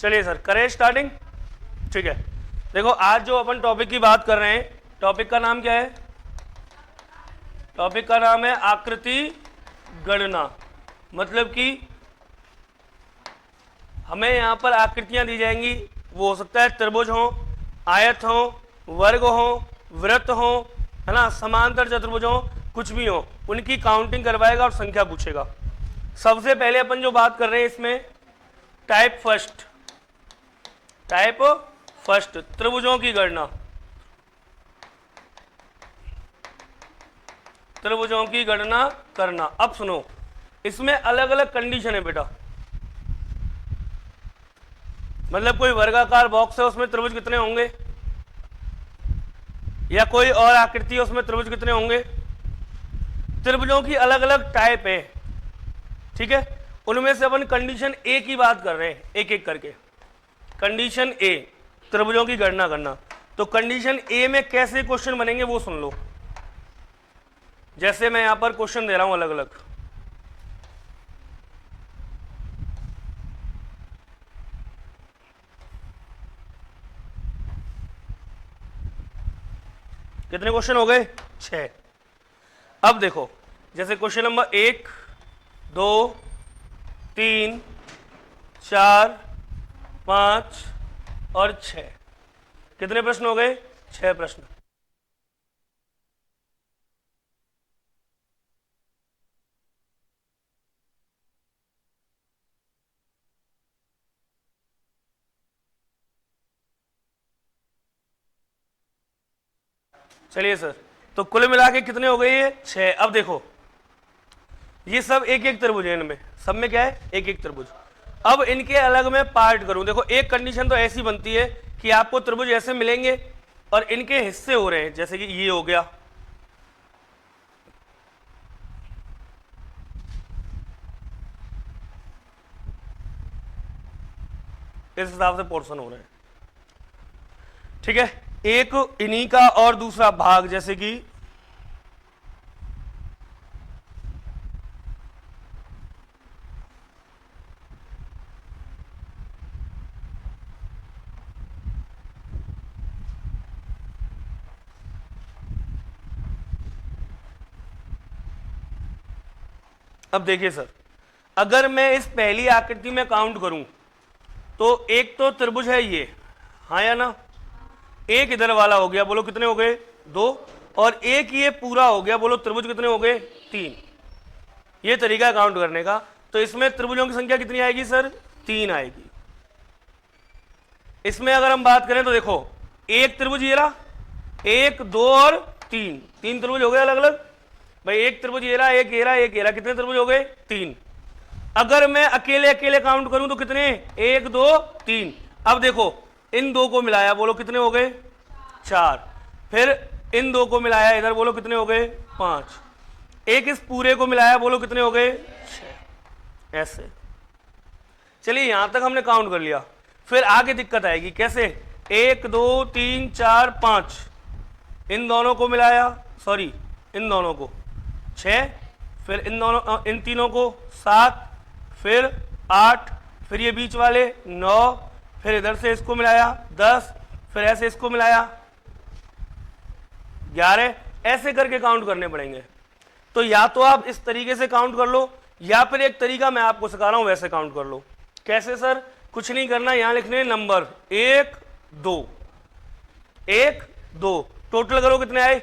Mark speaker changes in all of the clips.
Speaker 1: चलिए सर करें स्टार्टिंग। ठीक है, देखो आज जो अपन टॉपिक की बात कर रहे हैं, टॉपिक का नाम क्या है? टॉपिक का नाम है आकृति गणना। मतलब कि हमें यहाँ पर आकृतियां दी जाएंगी, वो हो सकता है त्रिभुज हो, आयत हो, वर्ग हो, वृत्त हो, है ना, समांतर चतुर्भुज हो, कुछ भी हो, उनकी काउंटिंग करवाएगा और संख्या पूछेगा। सबसे पहले अपन जो बात कर रहे हैं इसमें टाइप फर्स्ट त्रिभुजों की गणना, त्रिभुजों की गणना करना। अब सुनो, इसमें अलग अलग कंडीशन है बेटा। मतलब कोई वर्गाकार बॉक्स है, उसमें त्रिभुज कितने होंगे, या कोई और आकृति है उसमें त्रिभुज कितने होंगे। त्रिभुजों की अलग अलग टाइप है, ठीक है। उनमें से अपन कंडीशन ए की बात कर रहे हैं, एक एक करके। कंडीशन ए, त्रिभुजों की गणना करना। तो कंडीशन ए में कैसे क्वेश्चन बनेंगे वो सुन लो। जैसे मैं यहां पर क्वेश्चन दे रहा हूं अलग अलग। कितने क्वेश्चन हो गए? 6। अब देखो, जैसे क्वेश्चन नंबर 1, 2, 3, 4, 5 और 6। कितने प्रश्न हो गए? 6 प्रश्न। चलिए सर, तो कुल मिला के कितने हो गए ये? 6। अब देखो, ये सब एक एक त्रिभुज है, इनमें सब में क्या है? एक एक त्रिभुज। अब इनके अलग में पार्ट करूं। देखो, एक कंडीशन तो ऐसी बनती है कि आपको त्रिभुज ऐसे मिलेंगे और इनके हिस्से हो रहे हैं, जैसे कि ये हो गया, इस हिसाब से पोर्शन हो रहे हैं, ठीक है। एक इन्हीं का और दूसरा भाग, जैसे कि अब देखिए सर, अगर मैं इस पहली आकृति में काउंट करूं तो एक तो त्रिभुज है ये, हाँ या ना। एक इधर वाला हो गया, बोलो कितने हो गए? 2। और एक ये पूरा हो गया, बोलो त्रिभुज कितने हो गए? 3। ये तरीका है काउंट करने का। तो इसमें त्रिभुजों की संख्या कितनी आएगी सर? 3 आएगी। इसमें अगर हम बात करें तो देखो, एक त्रिभुज ये रहा, 1, 2 और 3, 3 त्रिभुज हो गए अलग अलग। भाई एक त्रिभुज ये रहा, एक ये रहा, एक ये रहा, कितने त्रिभुज हो गए? 3। अगर मैं अकेले अकेले काउंट करूं तो कितने? 1, 2, 3। अब देखो, इन दो को मिलाया, बोलो कितने हो गए? 4। फिर इन दो को मिलाया इधर, बोलो कितने हो गए? 5। एक इस पूरे को मिलाया, बोलो कितने हो गए? 6। ऐसे। चलिए यहां तक हमने काउंट कर लिया। फिर आगे दिक्कत आएगी, कैसे? 1, 2, 3, 4, 5, इन दोनों को मिलाया, सॉरी इन दोनों को 6, फिर इन तीनों को 7, फिर 8, फिर ये बीच वाले 9, फिर इधर से इसको मिलाया 10, फिर ऐसे इसको मिलाया 11। ऐसे करके काउंट करने पड़ेंगे। तो या तो आप इस तरीके से काउंट कर लो, या फिर एक तरीका मैं आपको सिखा रहा हूं, वैसे काउंट कर लो। कैसे सर? कुछ नहीं करना, यहां लिखने नंबर 1, 2, 1, 2, टोटल करो कितने आए?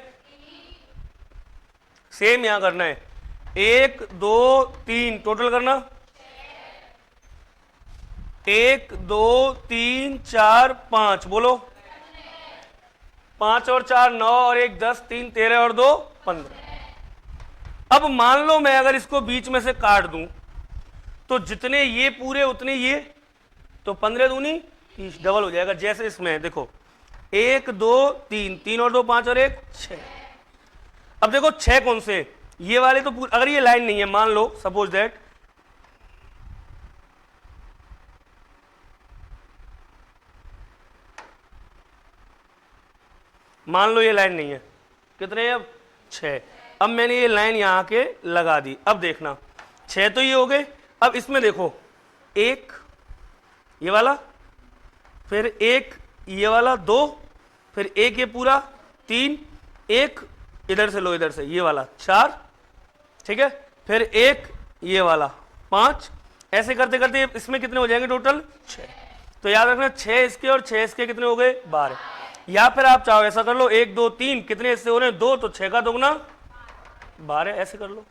Speaker 1: सेम यहां करना है, 1, 2, 3, टोटल करना 1, 2, 3, 4, 5, बोलो 5 और 4 9 और 1 10, 3 13 और 2 15। अब मान लो मैं अगर इसको बीच में से काट दूं तो जितने ये पूरे उतने ये, तो 15 दूनी 30, डबल हो जाएगा। जैसे इसमें देखो, 1, 2, 3, 3 और 2 5 और 1 6। अब देखो 6 कौन से? ये वाले तो अगर ये लाइन नहीं है, मान लो सपोज दैट, मान लो ये लाइन नहीं है, कितने अब? 6। अब मैंने ये लाइन यहां के लगा दी। अब देखना, 6 तो ये हो गए। अब इसमें देखो, 1 ये वाला, फिर एक ये वाला 2, फिर एक ये पूरा 3, एक इधर से लो, इधर से ये वाला 4, ठीक है, फिर एक ये वाला 5, ऐसे करते करते इसमें कितने हो जाएंगे टोटल 6। तो याद रखना 6 इसके और 6 इसके कितने हो गए 12। या फिर आप चाहो ऐसा कर लो 1 2 3 कितने इससे हो रहे हैं 2, तो 6 का दुगना 12, ऐसे कर लो।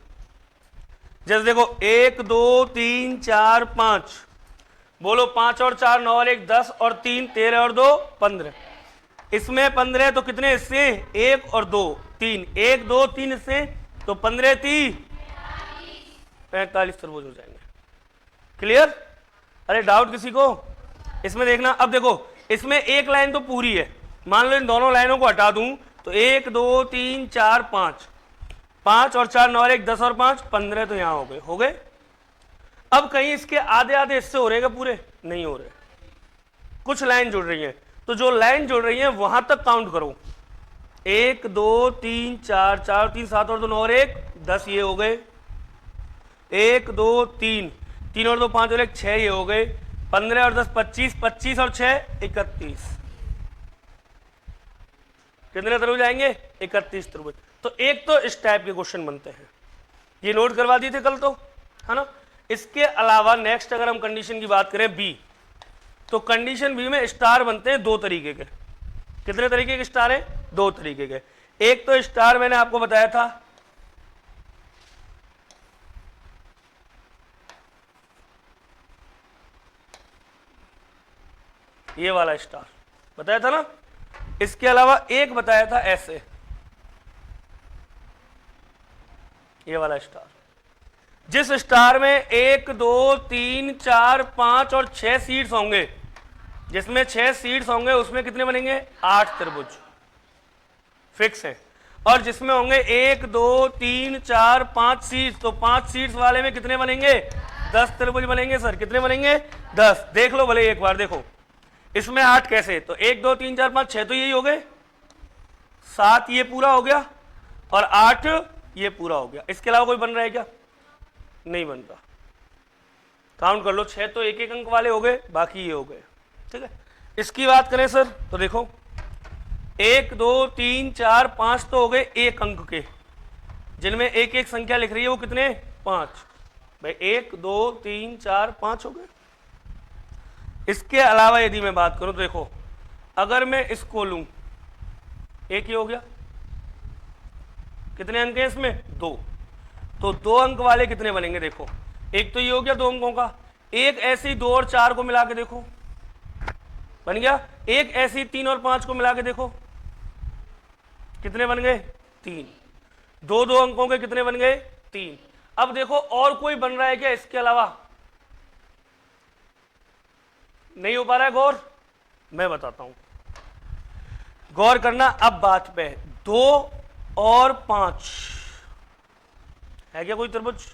Speaker 1: जैसे देखो 1 2 3 4 5, बोलो 5 और 4 9 और 1 10 और 3 13 और 2 15, इसमें 15 तो कितने इससे 1 और 2 3, 1 2 3 इससे तो 15 30 45 तरबूज हो जाएंगे। क्लियर? अरे डाउट किसी को? इसमें देखना, अब देखो इसमें एक लाइन तो पूरी है, मान लो इन दोनों लाइनों को हटा दूं तो 1 2 3 4 5, 5 और 4 9 और 1 10 और 5 15, तो यहां हो गए। अब कहीं इसके आधे आधे हिस्से हो रहे हैं पूरे? नहीं हो रहे, कुछ लाइन जुड़ रही है, तो जो लाइन जुड़ रही है वहां तक काउंट करो। 1 2 3 4 4 3 7 और 2 9 और 1 10, ये हो गए। 1 2 3 3 और 2 5 और 1 6, ये हो गए। 15 और 10 25, 25 और 6 31, कितने तरबूज आएंगे 31 तरबूज। तो एक तो इस टाइप के क्वेश्चन बनते हैं, ये नोट करवा दिए थे कल तो, है ना। इसके अलावा नेक्स्ट अगर हम कंडीशन की बात करें बी, तो कंडीशन बी में स्टार बनते हैं 2 तरीके के। कितने तरीके के स्टार है? 2 तरीके के। एक तो स्टार मैंने आपको बताया था ये वाला स्टार, बताया था ना। इसके अलावा एक बताया था ऐसे, ये वाला स्टार, जिस स्टार में 1 2 3 4 5 और 6 सीड्स होंगे, जिसमें 6 सीड्स होंगे उसमें कितने बनेंगे 8 तरबूज फिक्स है। और जिसमें होंगे 1 2 3 4 5 सीड्स, तो 5 सीड्स वाले में कितने बनेंगे 10 तरबूज बनेंगे। सर कितने बनेंगे 10। देख लो भले एक बार, देखो इसमें 8 कैसे, तो 1 2 3 4 5 6 तो यही हो गए, 7 ये पूरा हो गया और 8 ये पूरा हो गया। इसके अलावा कोई बन रहा है क्या? नहीं बन रहा। काउंट कर लो, 6 तो एक एक अंक वाले हो गए, बाकी ये हो गए, ठीक है। इसकी बात करें सर तो देखो 1 2 3 4 5 तो हो गए एक अंक के, जिनमें एक एक संख्या लिख रही है वो कितने 5 भाई, 1 2 3 4 5 हो गए। इसके अलावा यदि मैं बात करूं तो देखो अगर मैं इसको लूं, एक ही हो गया, कितने अंक हैं इसमें 2, तो 2 अंक वाले कितने बनेंगे देखो, एक तो ये हो गया 2 अंकों का, एक ऐसे ही 2 और 4 को मिला के देखो बन गया, एक ऐसे ही 3 और 5 को मिला के देखो कितने बन गए 3, 2 2 अंकों के कितने बन गए 3। अब देखो और कोई बन रहा है क्या इसके अलावा? नहीं हो पा रहा है गौर? मैं बताता हूं, गौर करना अब बात पे। 2 और 5 है क्या कोई तरबूज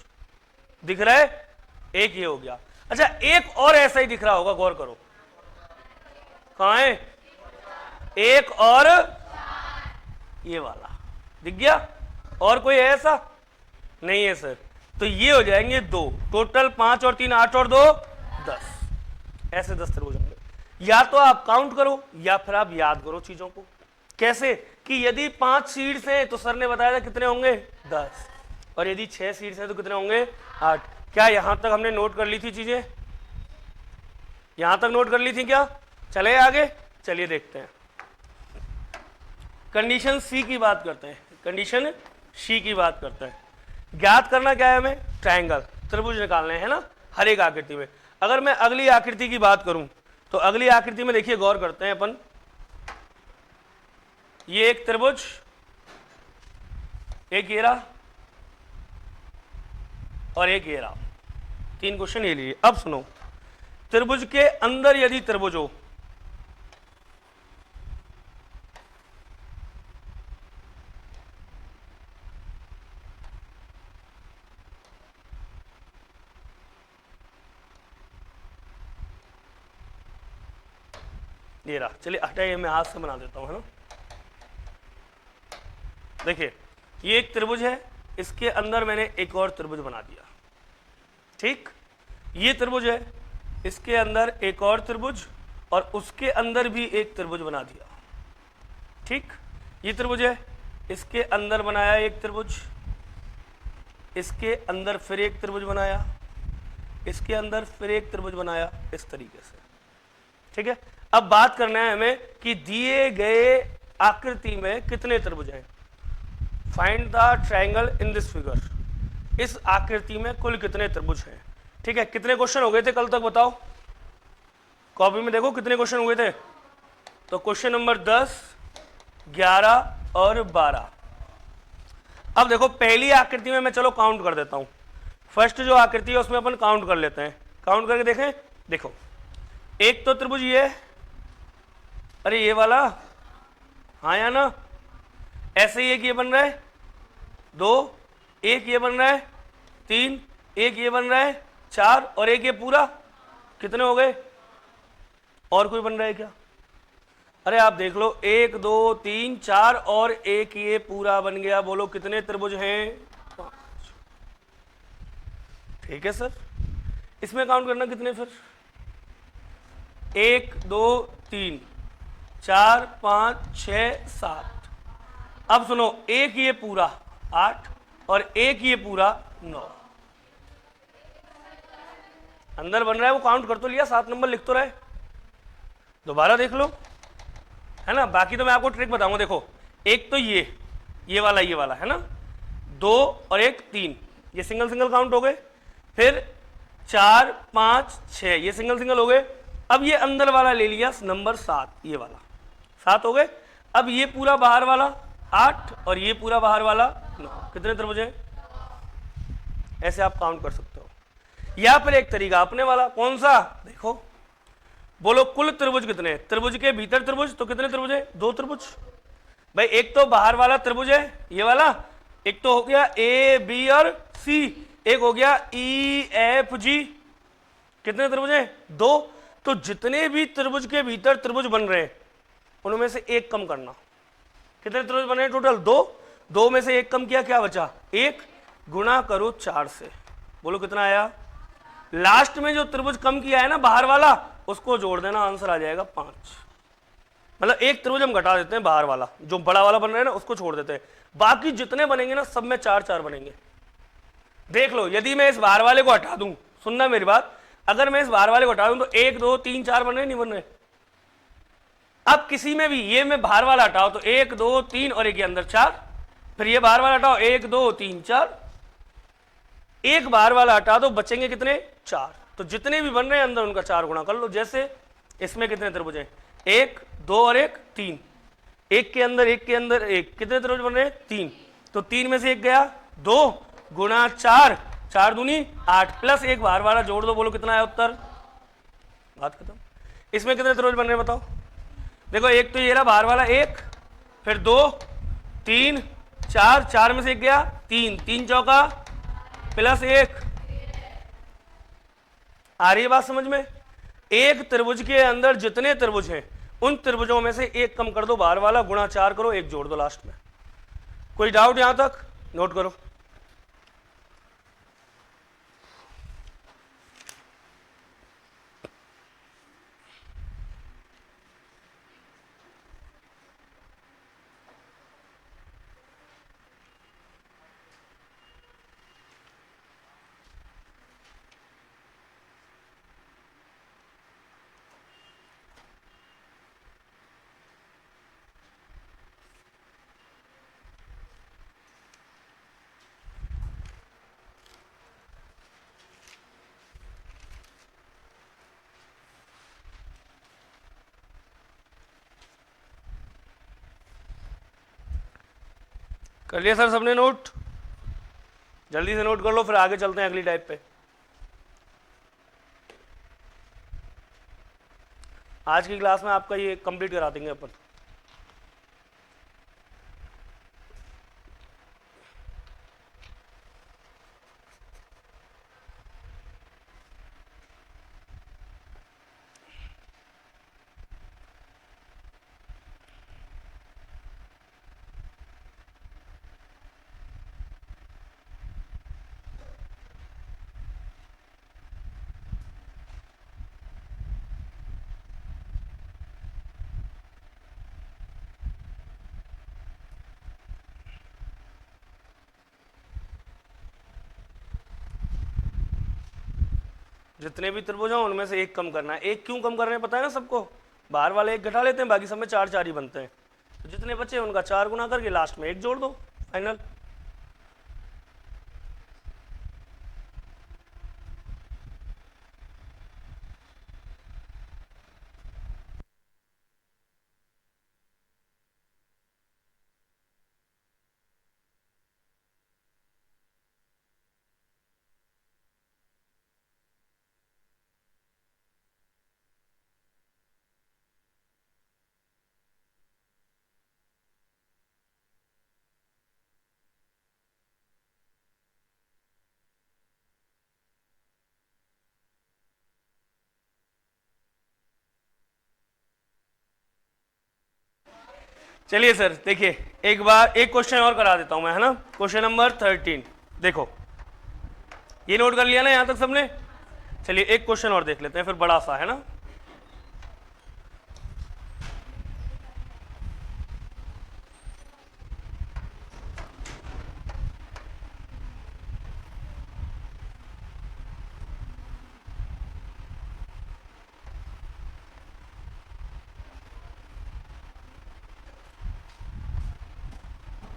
Speaker 1: दिख रहा है? एक ये हो गया। अच्छा एक और ऐसा ही दिख रहा होगा, गौर करो, कहां है? एक और ये वाला दिख गया, और कोई है ऐसा? नहीं है सर, तो ये हो जाएंगे 2, टोटल 5 और 3 8 और 2 10, ऐसे 10 तरबूज होंगे। या तो आप काउंट करो या फिर आप याद करो चीजों को। कैसे? कि यदि 5 सीड्स हैं तो सर ने बताया था कितने होंगे 10, और यदि 6 सीड्स हैं तो कितने होंगे 8। क्या यहां तक हमने नोट कर ली थी चीजें? यहां तक नोट कर ली थी क्या? चले आगे, चलिए देखते हैं। कंडीशन सी की बात करते हैं, कंडीशन सी की बात करते हैं। ज्ञात करना क्या है हमें? ट्रायंगल, त्रिभुज निकालने हैं ना हर एक आकृति में। अगर मैं अगली आकृति की बात करूं तो अगली आकृति में देखिए, गौर करते हैं अपन, ये एक त्रिभुज, एक घेरा और एक घेरा, 3 क्वेश्चन ये लिए। अब सुनो, त्रिभुज के अंदर यदि त्रिभुज हो, ये रहा, चलिए हटाइए, मैं हाथ से बना देता हूं, है ना। देखिए ये एक त्रिभुज है, इसके अंदर मैंने एक और त्रिभुज बना दिया, ठीक। ये त्रिभुज है, इसके अंदर एक और त्रिभुज और उसके अंदर भी एक त्रिभुज बना दिया। ठीक, ये त्रिभुज है, इसके अंदर बनाया एक त्रिभुज, इसके अंदर फिर एक त्रिभुज बनाया, इसके अंदर फिर एक त्रिभुज बनाया, इस तरीके से। ठीक है, अब बात करना है हमें कि दिए गए आकृति में कितने त्रिभुज हैं। Find the triangle in this figure. इस आकृति में कुल कितने त्रिभुज हैं। ठीक है, कितने क्वेश्चन हो गए थे कल तक बताओ, कॉपी में देखो कितने क्वेश्चन हुए थे। तो क्वेश्चन नंबर 10, 11 और 12। अब देखो पहली आकृति में मैं चलो काउंट कर देता हूं। फर्स्ट जो आकृति है उसमें अपन काउंट कर लेते हैं, काउंट करके देखें। देखो एक तो त्रिभुज ये, अरे ये वाला, हाँ या ना, ऐसे ही एक ये बन रहा है, 2, एक ये बन रहा है, 3, एक ये बन रहा है, 4 और एक ये पूरा, कितने हो गए। और कोई बन रहा है क्या। अरे आप देख लो, 1 2 3 4 और एक ये पूरा बन गया। बोलो कितने त्रिभुज हैं, 5। ठीक है सर, इसमें काउंट करना कितने फिर, 1 2 3 4 5 6 7। अब सुनो, एक ये पूरा 8 और एक ये पूरा 9 अंदर बन रहा है। वो काउंट कर तो लिया, 7 नंबर लिख तो रहे, दोबारा देख लो, है ना। बाकी तो मैं आपको ट्रिक बताऊंगा। देखो एक तो ये वाला है ना, 2 और एक 3, ये सिंगल सिंगल काउंट हो गए। फिर 4 5 6, ये सिंगल सिंगल हो गए। अब ये अंदर वाला ले लिया नंबर 7, ये वाला 7 हो गए। अब ये पूरा बाहर वाला 8 और ये पूरा बाहर वाला 9, कितने त्रिभुज हैं। ऐसे आप काउंट कर सकते हो। या फिर एक तरीका अपने वाला, कौन सा, देखो बोलो कुल त्रिभुज कितने, त्रिभुज के भीतर त्रिभुज, तो कितने त्रिभुज है, 2 त्रिभुज। भाई एक तो बाहर वाला त्रिभुज है ये वाला, एक तो हो गया ए बी और सी, एक हो गया ई एफ जी, कितने त्रिभुज है, 2। तो जितने भी त्रिभुज के भीतर त्रिभुज बन रहे हैं उनमें से एक कम करना। कितने त्रिभुज बने टोटल, 2। 2 में से एक कम किया, क्या बचा, 1, गुणा करो 4 से। बोलो कितना आया। लास्ट में जो त्रिभुज कम किया है ना बाहर वाला, उसको जोड़ देना, आंसर आ जाएगा 5। मतलब एक त्रिभुज हम घटा देते हैं, बाहर वाला जो बड़ा वाला बन रहा है ना उसको छोड़ देते हैं, बाकी जितने बनेंगे ना सब में 4 4 बनेंगे। देख लो, यदि मैं इस बाहर वाले को हटा दूं, सुनना मेरी बात, अगर मैं इस बाहर वाले को हटा दूं तो 1 2 3 4 बन रहे, नहीं बन रहे। अब किसी में भी ये मैं बाहर वाला हटाओ तो 1 2 3 और एक के अंदर 4, फिर ये बाहर वाला हटाओ 1 2 3 4, एक बाहर वाला हटा दो, बचेंगे कितने, 4। तो जितने भी बन रहे हैं अंदर उनका 4 गुणा कर लो। जैसे इसमें कितने त्रिभुज हैं, 1 2 और एक 3, एक के अंदर एक के अंदर एक, कितने त्रिभुज बन रहे हैं, 3। तो 3 में से एक गया, 2 गुणा 4, 4 दूनी 8 प्लस एक बाहर वाला जोड़ दो। बोलो कितना आया उत्तर, बात खत्म। इसमें कितने त्रिभुज बन रहे हैं बताओ। देखो एक तो ये रहा बाहर वाला 1, फिर 2 3 4, 4 में से एक गया 3, 3 चौका प्लस 1। आ रही है बात समझ में। एक त्रिभुज के अंदर जितने त्रिभुज हैं उन त्रिभुजों में से एक कम कर दो बाहर वाला, गुणा 4 करो, एक जोड़ दो लास्ट में। कोई डाउट यहां तक, नोट करो। कर लिया सर सबने नोट, जल्दी से नोट कर लो, फिर आगे चलते हैं अगली टाइप पे। आज की क्लास में आपका ये कंप्लीट करा देंगे अपन। जितने भी त्रिभुज हों उनमें से एक कम करना है। एक क्यों कम कर रहे हैं पता है ना सबको, बाहर वाले एक घटा लेते हैं, बाकी सब में 4 4 ही बनते हैं, तो जितने बचे उनका 4 गुना करके लास्ट में एक जोड़ दो, फाइनल। चलिए सर देखिए, एक बार एक क्वेश्चन और करा देता हूं मैं, है ना। क्वेश्चन नंबर 13 देखो, ये नोट कर लिया ना यहां तक सबने। चलिए एक क्वेश्चन और देख लेते हैं, फिर बड़ा सा है ना।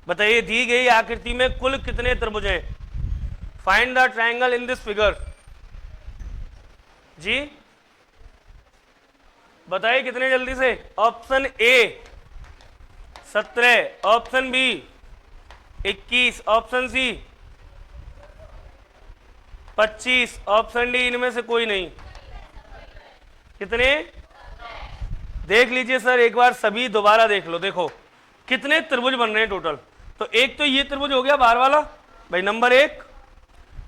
Speaker 1: बताइए दी गई आकृति में कुल कितने त्रिभुज हैं? Find the triangle in this figure. जी बताइए कितने जल्दी से। Option A 17, option B 21, option C 25, option D इनमें से कोई नहीं। कितने? देख लीजिए सर एक बार सभी दोबारा देख लो। देखो कितने त्रिभुज बन रहे हैं टोटल। तो एक तो ये त्रिभुज हो गया बाहर वाला भाई नंबर 1,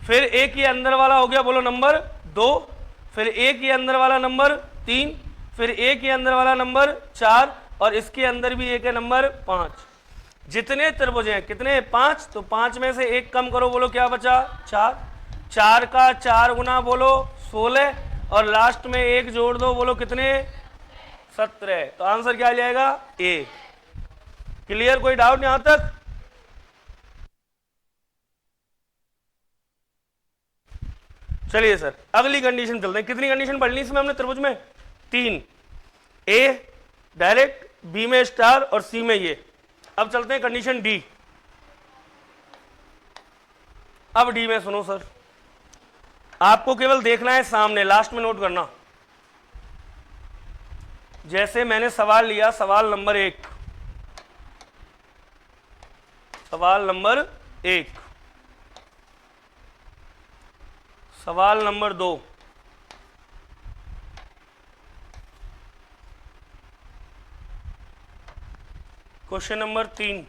Speaker 1: फिर एक ये अंदर वाला हो गया बोलो नंबर 2, फिर एक ये अंदर वाला नंबर 3, फिर एक ये अंदर वाला नंबर 4, और इसके अंदर भी एक है नंबर 5। जितने त्रिभुज हैं कितने? 5। तो 5 में से एक कम करो, बोलो क्या बचा? 4। 4 का 4 गुना बोलो 16, और लास्ट में एक जोड़ दो, बोलो कितने? 17। तो आंसर क्या आ जाएगा? ए। क्लियर? कोई डाउट यहां तक? चलिए सर अगली कंडीशन चलते हैं। कितनी कंडीशन पढ़ ली इसमें हमने त्रिभुज में? 3। ए डायरेक्ट, बी में स्टार और सी में ये। अब चलते हैं कंडीशन डी। अब डी में सुनो सर, आपको केवल देखना है सामने, लास्ट में नोट करना। जैसे मैंने सवाल लिया, सवाल नंबर 1, सवाल नंबर 1, सवाल number 2, question number 3,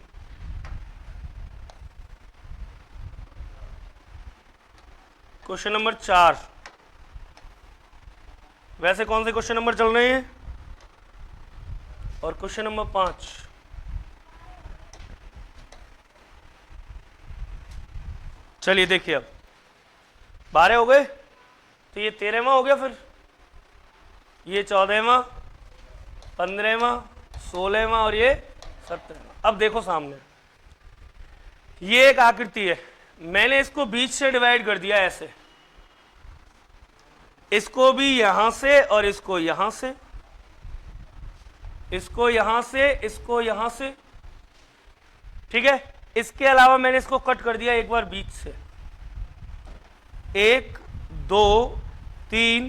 Speaker 1: question number 4। वैसे कौन से क्वेश्चन नंबर चल रहे हैं? और क्वेश्चन नंबर 5। चलिए देखिए, अब 12 हो गए, तो ये 13वां हो गया, फिर ये 14वां, 15वां, 16वां और ये 17वां। अब देखो सामने ये एक आकृति है, मैंने इसको बीच से डिवाइड कर दिया ऐसे, इसको भी यहां से और इसको यहां से, इसको यहां से, इसको यहां से, ठीक है। इसके अलावा मैंने इसको कट कर दिया एक बार बीच से। 1 2 3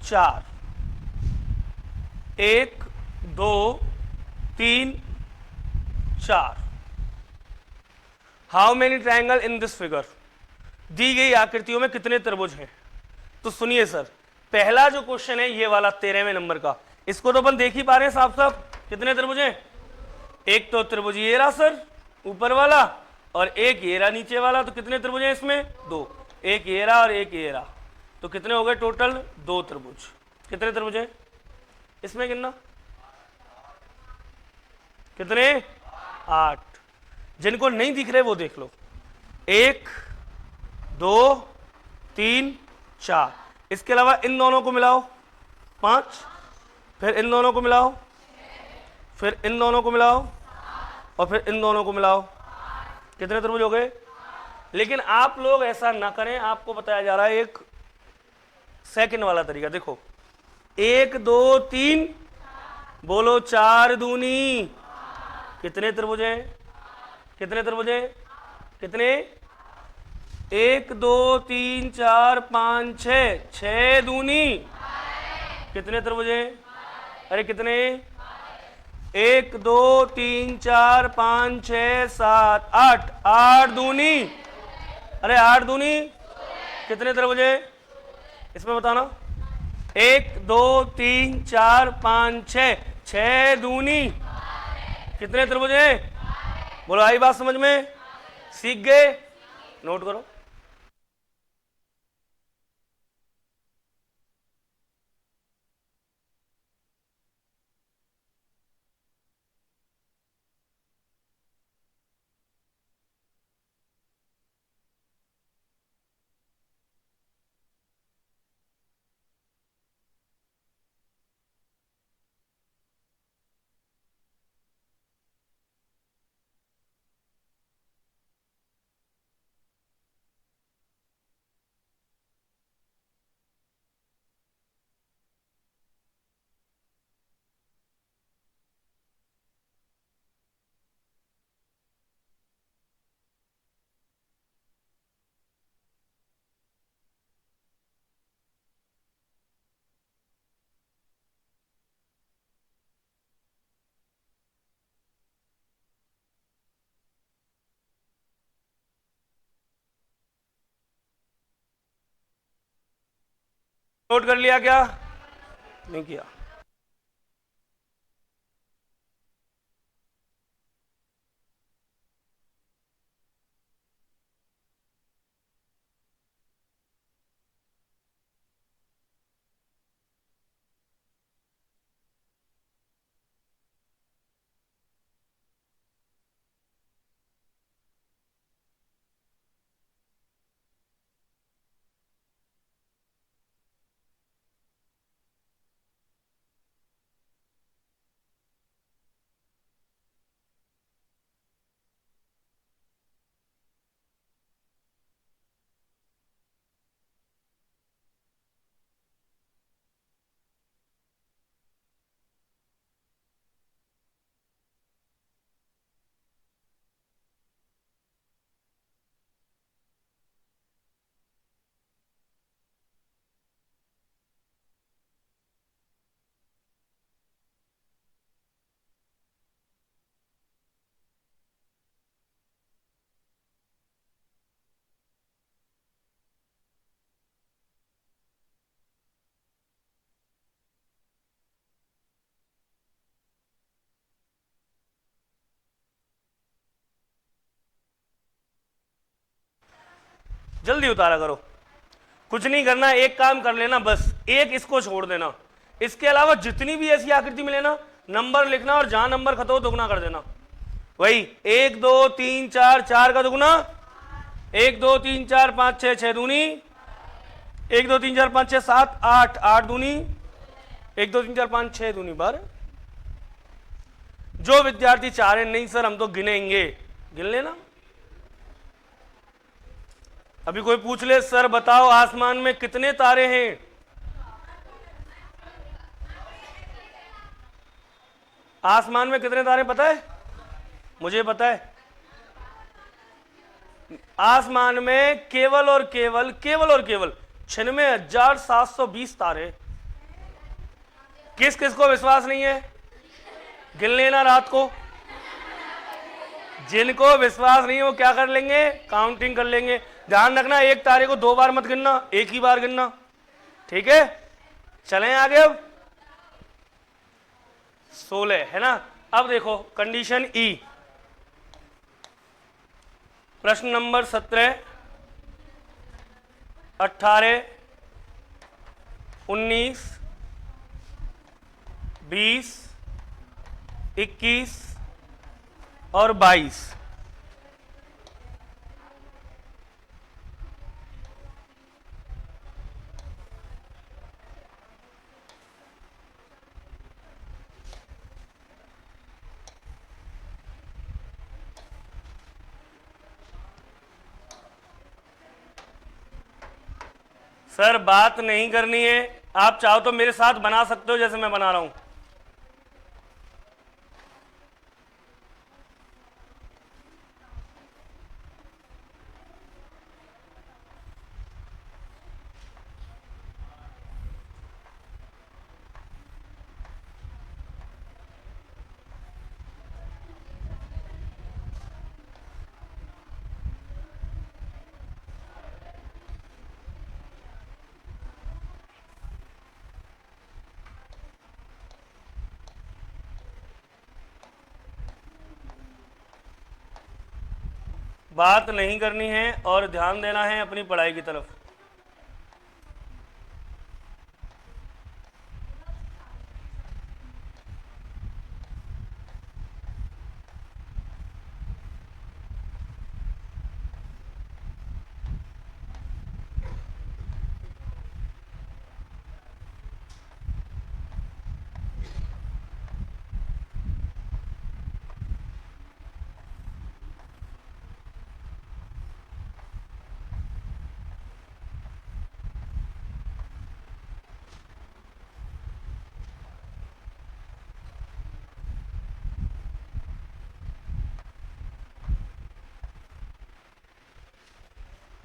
Speaker 1: 4, 1 2 3 4। How many triangle in this figure? दी गई आकृतियों में कितने त्रिभुज हैं? तो सुनिए सर, पहला जो क्वेश्चन है ये वाला 13वें नंबर का, इसको तो अपन देख ही पा रहे हैं साफ साफ। कितने त्रिभुज हैं? एक तो त्रिभुज ये रहा सर ऊपर वाला, और एक ये रहा नीचे वाला। तो कितने त्रिभुज हैं इसमें? 2। एक ये रहा और एक ये रहा, तो कितने हो गए टोटल? 2 त्रिभुज। कितने त्रिभुज हैं इसमें? गिनना कितने? 8। जिनको नहीं दिख रहे वो देख लो। 1 2 3 4। इसके अलावा इन दोनों को मिलाओ 5, फिर इन दोनों को मिलाओ, फिर इन दोनों को मिलाओ, और फिर इन दोनों को मिलाओ। कितने त्रिभुज हो गए? लेकिन आप लोग ऐसा ना करें, आपको बताया जा रहा है एक सेकंड वाला तरीका देखो, 1 2 3, बोलो 4 दूनी कितने त्रिभुज हैं? कितने त्रिभुज हैं? कितने? 1 2 3 4 5 6, 6 दूनी कितने त्रिभुज हैं? अरे कितने? 1 2 3 4 5 6 7 8, 8 दूनी, अरे 8 दूनी कितने त्रिभुज हैं? इसमें बताना। 1 2 3 4 5 6, 6 दूनी कितने त्रिभुज हैं? बोलो आई बात समझ में? सीख गए? नोट करो। नोट कर लिया क्या? नहीं किया? जल्दी उतारा करो, कुछ नहीं करना, एक काम कर लेना बस, एक इसको छोड़ देना, इसके अलावा जितनी भी ऐसी आकृति मिले ना, नंबर लिखना और जहां नंबर खत्म हो दुगना कर देना। वही 1 2 3 4, 4 का दुगना, 1 2 3 4 5 6, 6 दूनी, 1 2 3 4 5 6 7 8, 8 दूनी, 1 2 3 4 5 6 दूनी बार। जो विद्यार्थी चाह रहे नहीं सर हम तो गिनेंगे, गिन लेना। अभी कोई पूछ ले सर बताओ आसमान में कितने तारे हैं? आसमान में कितने तारे पता है? मुझे पता है। आसमान में केवल और केवल 96,720 तारे। किस किस को विश्वास नहीं है? गिन लेना रात को। जिनको विश्वास नहीं है वो क्या कर लेंगे? काउंटिंग कर लेंगे। ध्यान रखना एक तारे को 2 बार मत गिनना, एक ही बार गिनना, ठीक है? चलें आगे। अब 16 है ना। अब देखो कंडीशन ई, प्रश्न नंबर 17 18 19 20 21 और 22। सर बात नहीं करनी है, आप चाहो तो मेरे साथ बना सकते हो जैसे मैं बना रहा हूं। बात नहीं करनी है और ध्यान देना है अपनी पढ़ाई की तरफ।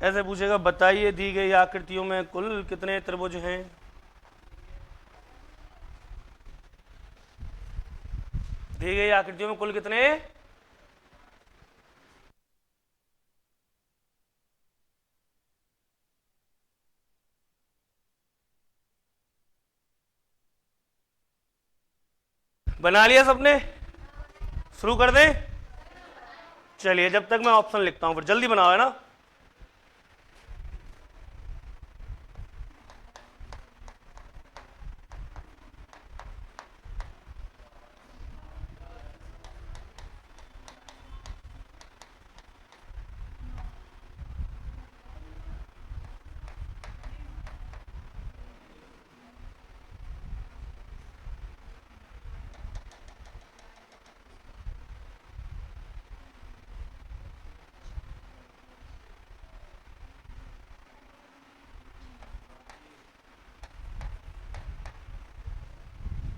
Speaker 1: ऐसे पूछेगा, बताइए दी गई आकृतियों में कुल कितने त्रिभुज हैं। दी गई आकृतियों में कुल कितने, बना लिया सबने, शुरू कर दें। चलिए जब तक मैं ऑप्शन लिखता हूं, फिर जल्दी बनाओ, है ना।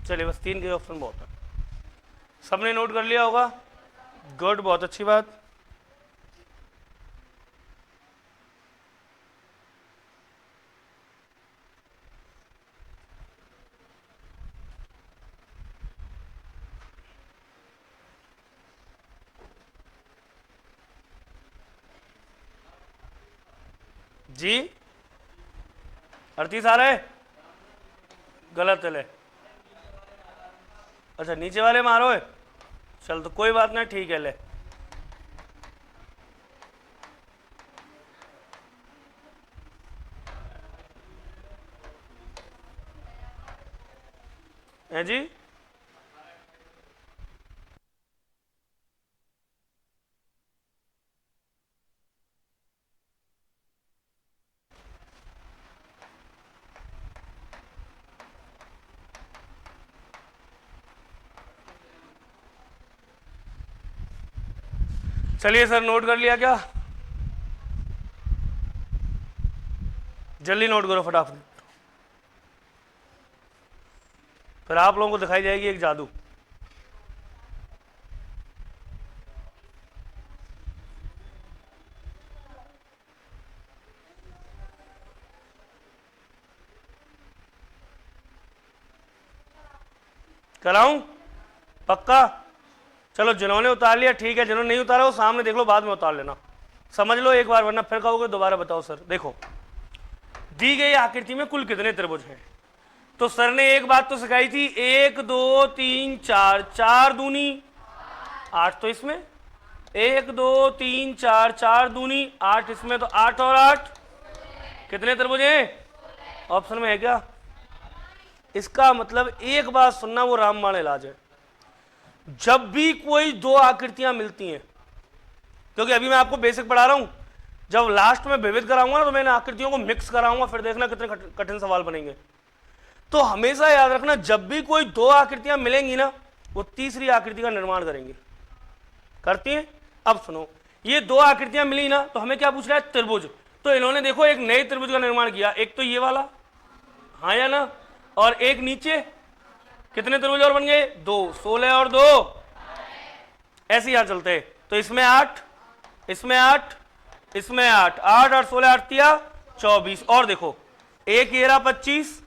Speaker 1: चलिए बस 3 के ऑप्शन बहुत है, सबने नोट कर लिया होगा। गुड, बहुत अच्छी बात। जी 38 आ रहा है, गलत है ले। अच्छा नीचे वाले मारो है, चल तो कोई बात नहीं, ठीक है ले। है जी, चलिए सर नोट कर लिया क्या, जल्दी नोट करो फटाफट, फिर आप लोगों को दिखाई जाएगी एक जादू। कराऊं पक्का, चलो जिन्होंने उतार लिया ठीक है, जिन्होंने नहीं उतारा वो सामने देख लो, बाद में उतार लेना, समझ लो एक बार, वरना फिर कहोगे दोबारा बताओ सर। देखो दी गई आकृति में कुल कितने त्रिभुज हैं, तो सर ने एक बात तो सिखाई थी, 1 2 3 4, 4 दूनी 8, तो इसमें 1 2 3 4, 4 दूनी 8, इसमें तो 8 और 8 कितने त्रिभुज हैं, ऑप्शन में है क्या। इसका मतलब एक बात सुनना, वो रामबाण इलाज है, जब भी कोई दो आकृतियां मिलती हैं, क्योंकि अभी मैं आपको बेसिक पढ़ा रहा हूं, जब लास्ट में विविध कराऊंगा ना तो मैंने आकृतियों को मिक्स कराऊंगा, फिर देखना कितने कठिन सवाल बनेंगे। तो हमेशा याद रखना, जब भी कोई दो आकृतियां मिलेंगी ना, वो तीसरी आकृति का निर्माण करेंगी, करती हैं। अब सुनो, ये दो आकृतियां मिली ना, तो हमें क्या पूछ रहा है, त्रिभुज, तो इन्होंने देखो एक नए त्रिभुज का निर्माण किया, एक तो ये वाला, हाँ या ना, और एक नीचे, कितने त्रिभुज और बन गए? 2, 16 और 2, ऐसे यहां चलते। तो इसमें 8, इसमें 8, इसमें 8, 8 और 16, 8 तिया 24, और देखो एक येरा 25,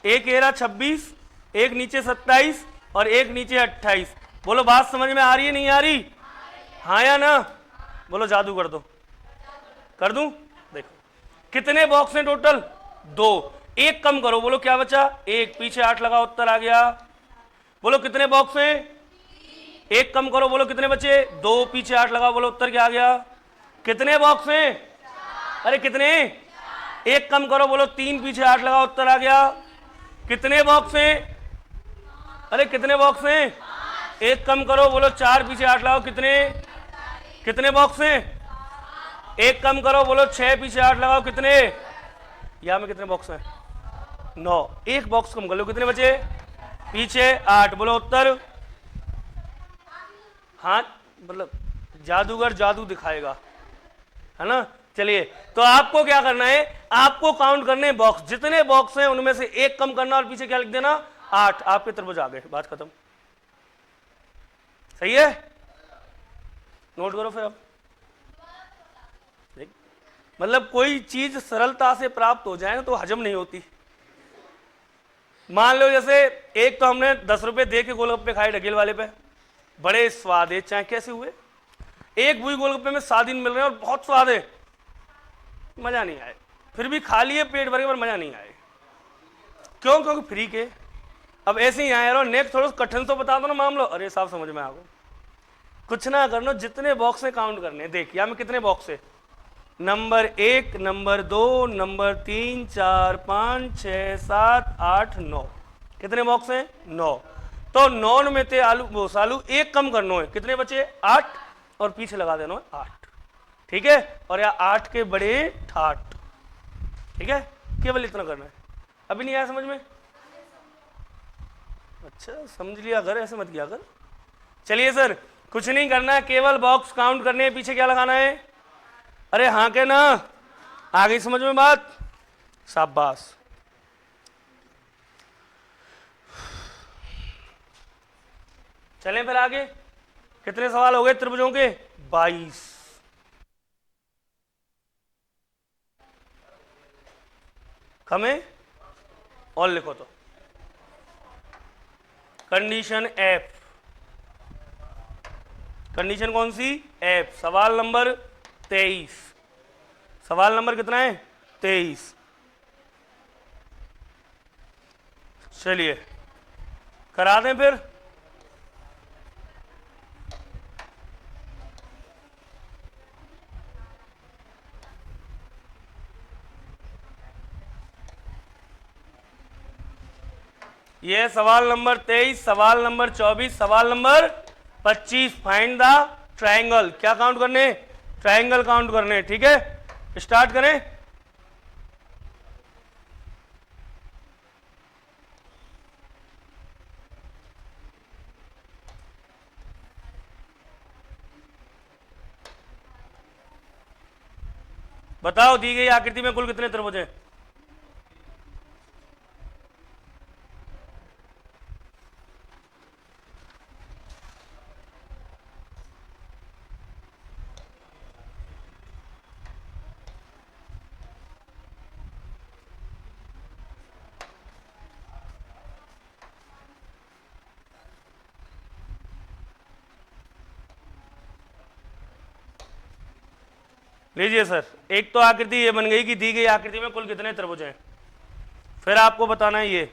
Speaker 1: एक येरा 26, एक नीचे 27 और एक नीचे 28। बोलो बात समझ में आ रही है नहीं आ रही? हाँ या ना? बोलो जादू कर दो, कर दूं? देखो कितने बॉक्स हैं टोटल? 2, एक कम करो, बोलो क्या बचा? एक, पीछे 8 लगा, उत्तर आ गया। बोलो कितने बॉक्स हैं? एक कम करो, बोलो कितने बचे? 2, पीछे 8 लगा, बोलो उत्तर क्या आ गया? कितने बॉक्स हैं? अरे कितने? एक कम करो, बोलो 3, पीछे 8 लगा, उत्तर आ गया। कितने बॉक्स हैं? अरे कितने बॉक्स हैं? एक कम करो, बोलो 4, पीछे 8 लगाओ, कितने? कितने बॉक्स हैं? एक कम करो, बोलो 6, पीछे 8 लगाओ, कितने? यहां में कितने बॉक्स हैं? 9, एक बॉक्स कम कर लो, कितने बचे? पीछे 8, बोलो उत्तर। हाँ मतलब जादूगर जादू दिखाएगा, है ना। चलिए, तो आपको क्या करना है? आपको काउंट करने बॉक्स, जितने बॉक्स हैं उनमें से एक कम करना और पीछे क्या लिख देना? 8। आपके त्रिभुज आ गए, बात खत्म। सही है? नोट करो फिर अब। मतलब कोई चीज सरलता से प्राप्त हो जाए ना तो हजम नहीं होती। मान लो जैसे एक तो हमने 10 रुपए दे के गोलगप्पे खाए ढकेल वाले पे, बड़े स्वाद है, चाहे कैसे हुए। एक वही गोलगप्पे में 7 दिन मिल रहे हैं और बहुत स्वाद है, मजा नहीं आए। फिर भी खा लिए पेट भर के, पर मजा नहीं आए। क्यों? क्योंकि फ्री के। अब ऐसे ही आए रहो, नेक्स्ट थोड़ा कठिन तो बता दो ना मामलो, अरे साहब समझ में आ गो। कुछ ना करना, जितने बॉक्स में काउंट करने। देख यहां में कितने बॉक्स है? Number 1, number 2, number 3, 4, 5, 6, 7, 8, 9। कितने बॉक्स हैं? 9। तो 9 में थे आलू वो सालू, एक कम करना है, कितने बचे? 8, और पीछे लगा देना है 8। ठीक है? और या 8 के बड़े ठाट। ठीक है? केवल इतना करना है। अभी नहीं आया समझ में? अच्छा समझ लिया कर, ऐसे मत किया कर। चलिए सर, कुछ नहीं करना है, केवल बॉक्स काउंट करने हैं, पीछे क्या लगाना है? अरे हाँ के ना, आ गई समझ में बात? शाबाश। चलें फिर आगे। कितने सवाल हो गए त्रिभुजों के? 22। कम है? और लिखो तो कंडीशन एफ। कंडीशन कौन सी? एफ। सवाल नंबर 23। सवाल नंबर कितना है? 23। चलिए करा दें फिर। ये सवाल नंबर 23, सवाल नंबर 24, सवाल नंबर 25। Find the triangle. क्या काउंट करने? ट्रायंगल काउंट करने। ठीक है, स्टार्ट करें। बताओ दी गई आकृति में कुल कितने त्रिभुज हैं? लीजिए सर, एक तो आकृति ये बन गई कि दी गई आकृति में कुल कितने त्रिभुज हैं। फिर आपको बताना है ये।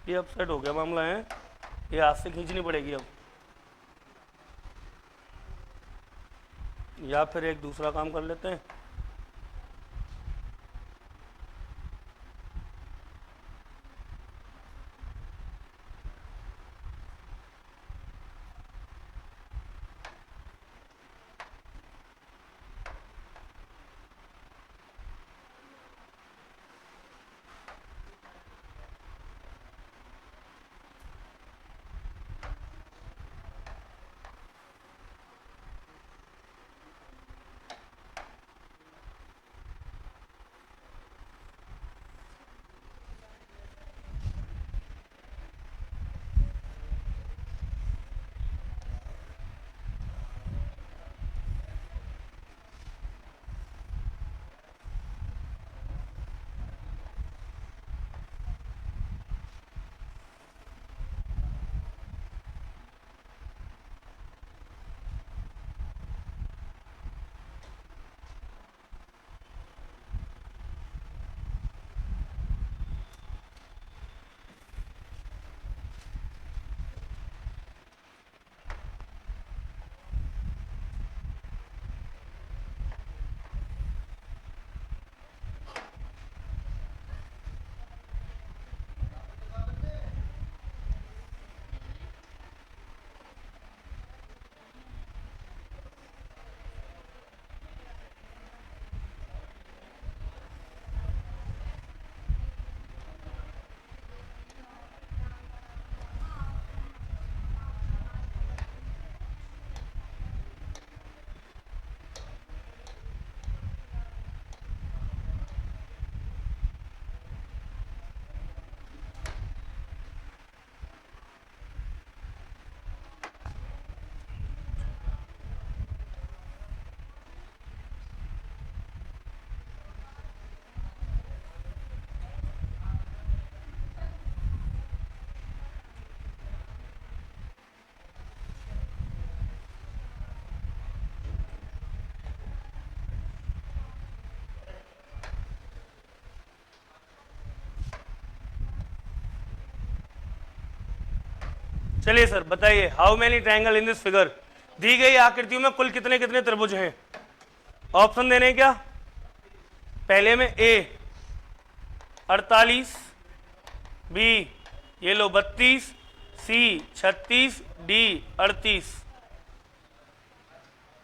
Speaker 1: ये अपसेट हो गया मामला है, ये हाथ से खींचनी पड़ेगी अब। या फिर एक दूसरा काम कर लेते हैं। चलिए सर बताइए, how many triangle in this figure. दी गई आकृतियों में कुल कितने कितने त्रिभुज हैं। ऑप्शन देने क्या। पहले में ए 48, बी ये लो 32, सी 36, डी 38।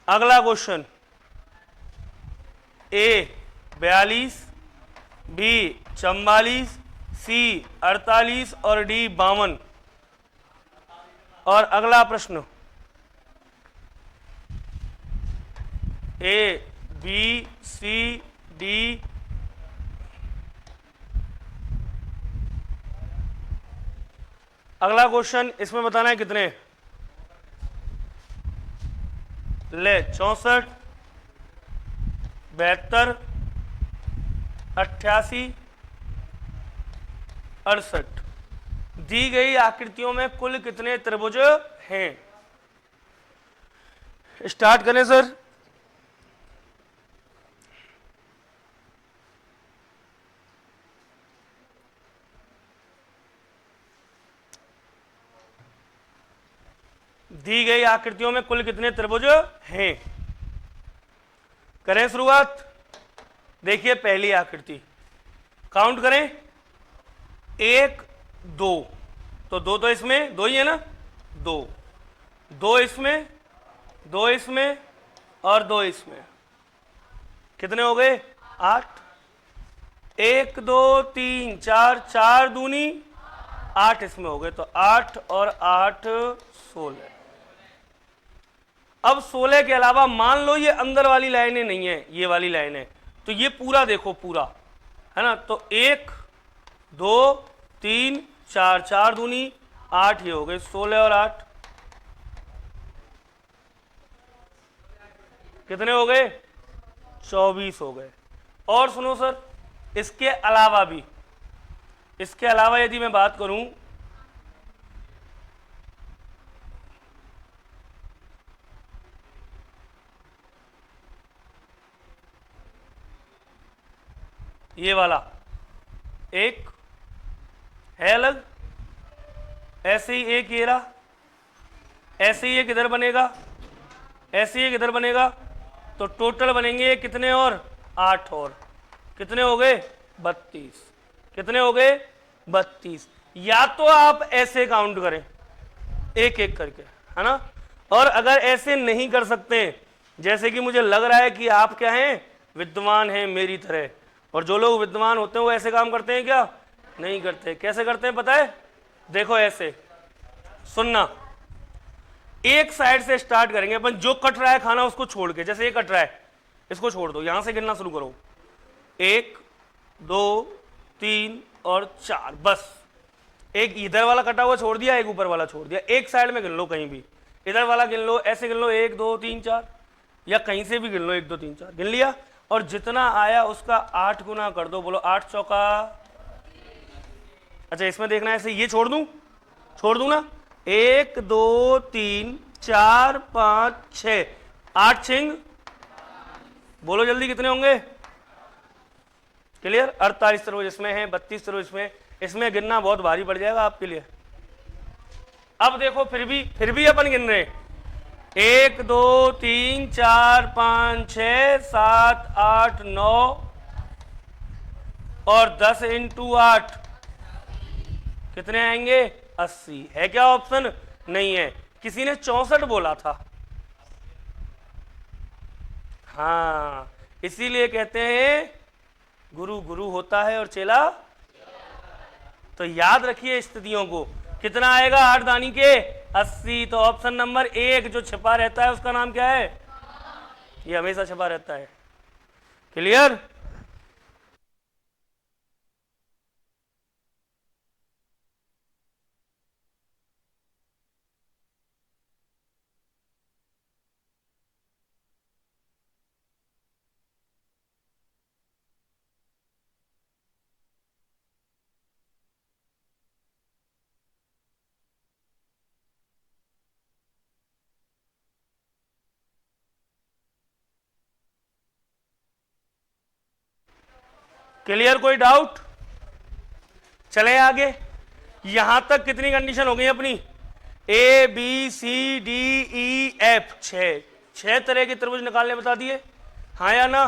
Speaker 1: अगला क्वेश्चन, ए 42, बी 44, सी 48 और डी 52। और अगला प्रश्न, ए बी सी डी अगला क्वेश्चन, इसमें बताना है कितने। ले 64, 72, 88, 68। दी गई आकृतियों में कुल कितने त्रिभुज हैं। स्टार्ट करें सर। दी गई आकृतियों में कुल कितने त्रिभुज हैं। करें शुरुआत। देखिए पहली आकृति, काउंट करें, 1 2, तो दो तो इसमें, दो ही है ना, दो इसमें, दो इसमें और दो इसमें, कितने हो गए 8। 1 2 3 4, 4 दूनी 8 इसमें हो गए, तो 8 और 8 16। अब 16 के अलावा मान लो ये अंदर वाली लाइनें नहीं है, ये वाली लाइन है, तो ये पूरा देखो पूरा है ना, तो 1 2 3 4, 4 दूनी 8, ये हो गए 16 और 8 कितने हो गए 24 हो गए। और सुनो सर, इसके अलावा भी, इसके अलावा यदि मैं बात करूं, ये वाला एक है अलग, ऐसे ही एक ये रहा, ऐसे ही एक इधर बनेगा, ऐसे ही एक इधर बनेगा, तो टोटल बनेंगे कितने और 8 और कितने हो गए 32। कितने हो गए 32। या तो आप ऐसे काउंट करें एक एक करके, है ना, और अगर ऐसे नहीं कर सकते, जैसे कि मुझे लग रहा है कि आप क्या हैं विद्वान हैं मेरी तरह, और जो लोग विद्वान होते हैं वो ऐसे काम करते हैं क्या, नहीं करते। कैसे करते हैं पता है, देखो ऐसे सुनना, एक साइड से स्टार्ट करेंगे अपन, जो कट रहा है खाना उसको छोड़ के, जैसे ये कट रहा है इसको छोड़ दो, यहां से गिनना शुरू करो 1 2 3 और 4, बस एक इधर वाला कटा हुआ छोड़ दिया, एक ऊपर वाला छोड़ दिया, एक साइड में गिन लो कहीं भी, इधर वाला गिन लो, ऐसे गिन लो 1 2 3 4, या कहीं से भी गिन लो 1 2 3 4 गिन लिया, और जितना आया उसका 8 गुना कर दो, बोलो 8 चौका। अच्छा इसमें देखना है ऐसे, ये छोड़ दूं ना, 1 2 3 4 5 6 8 छिंग, बोलो जल्दी कितने होंगे, क्लियर। 48 तरबूज इसमें है, 32 तरबूज इसमें, इसमें गिनना बहुत भारी पड़ जाएगा आपके लिए। अब देखो फिर भी अपन गिन रहे, 1 2 3 4 5 6 7 8 9 और 10 इंटू 8 कितने आएंगे 80। है क्या ऑप्शन, नहीं है। किसी ने 64 बोला था, हाँ, इसीलिए कहते हैं गुरु गुरु होता है और चेला, तो याद रखिए स्थितियों को। कितना आएगा 8 दानी के 80, तो ऑप्शन नंबर 1 जो छिपा रहता है उसका नाम क्या है, ये हमेशा छिपा रहता है। क्लियर। क्लियर, कोई डाउट, चले आगे। यहां तक कितनी कंडीशन हो गई अपनी, A B C D E F, 6 तरह के त्रिभुज निकालने बता दिए, हाँ या ना।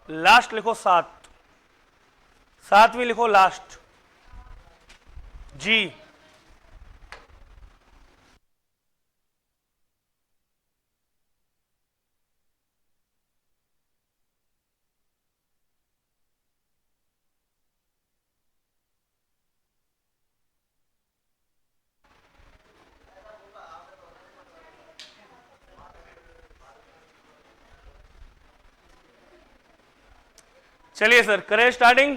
Speaker 1: लास्ट लिखो 7, 7वीं लिखो लास्ट, जी। चलिए सर करें स्टार्टिंग।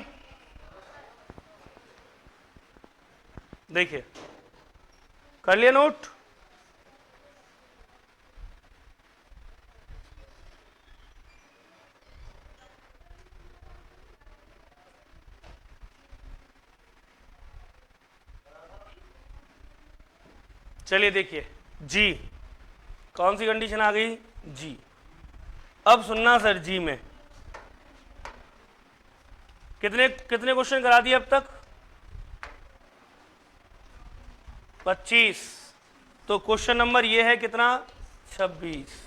Speaker 1: देखिए कर लिया नोट, चलिए देखिए जी, कौन सी कंडीशन आ गई, जी। अब सुनना सर, जी में कितने कितने क्वेश्चन करा दिए अब तक, 25। तो क्वेश्चन नंबर ये है कितना, 26।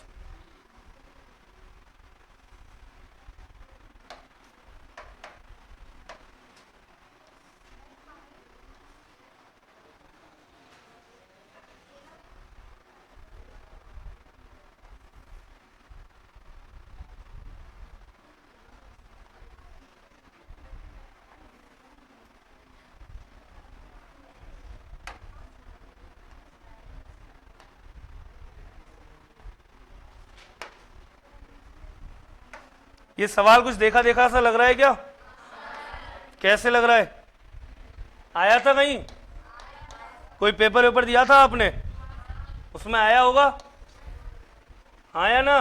Speaker 1: ये सवाल कुछ देखा देखा सा लग रहा है क्या, कैसे लग रहा है, आया था कहीं, कोई पेपर वेपर दिया था आपने, उसमें आया होगा, हाँ या ना।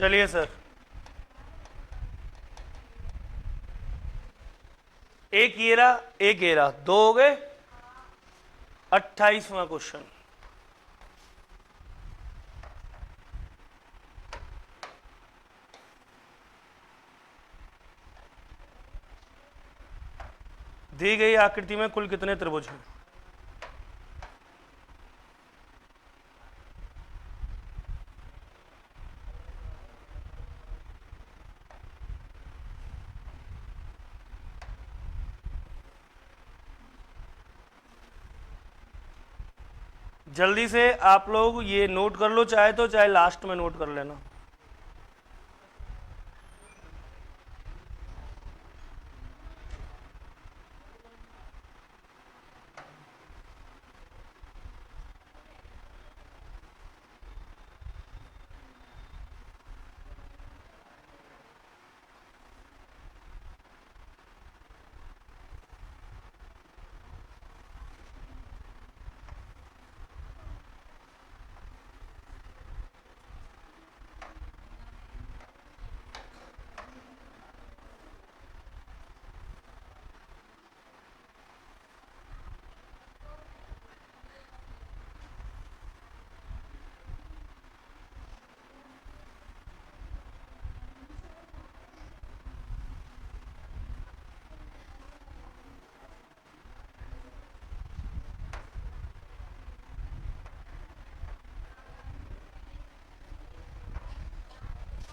Speaker 1: चलिए सर, एक ये रहा, दो हो गए। 28वां क्वेश्चन, दी गई आकृति में कुल कितने त्रिभुज हैं? जल्दी से आप लोग ये नोट कर लो, चाहे तो चाहे लास्ट में नोट कर लेना।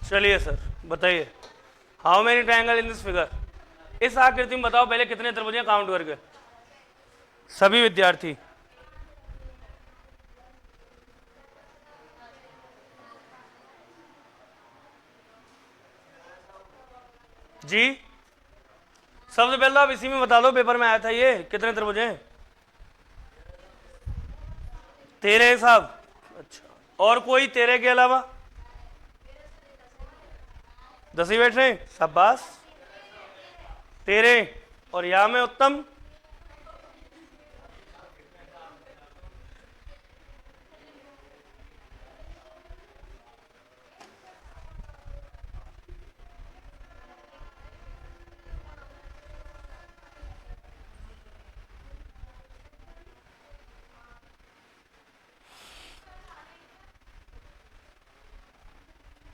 Speaker 1: चलिए सर बताइए, how many triangle in this figure? इस आकृति में बताओ पहले कितने त्रिभुज हैं, काउंट करके सभी विद्यार्थी। जी सबसे पहले तो आप इसी में बता दो, पेपर में आया था ये, कितने त्रिभुज हैं? 13 साहब। अच्छा, और कोई 13 के अलावा? 10 ही बैठ रहे हैं, शाबाश। 13 और या में उत्तम,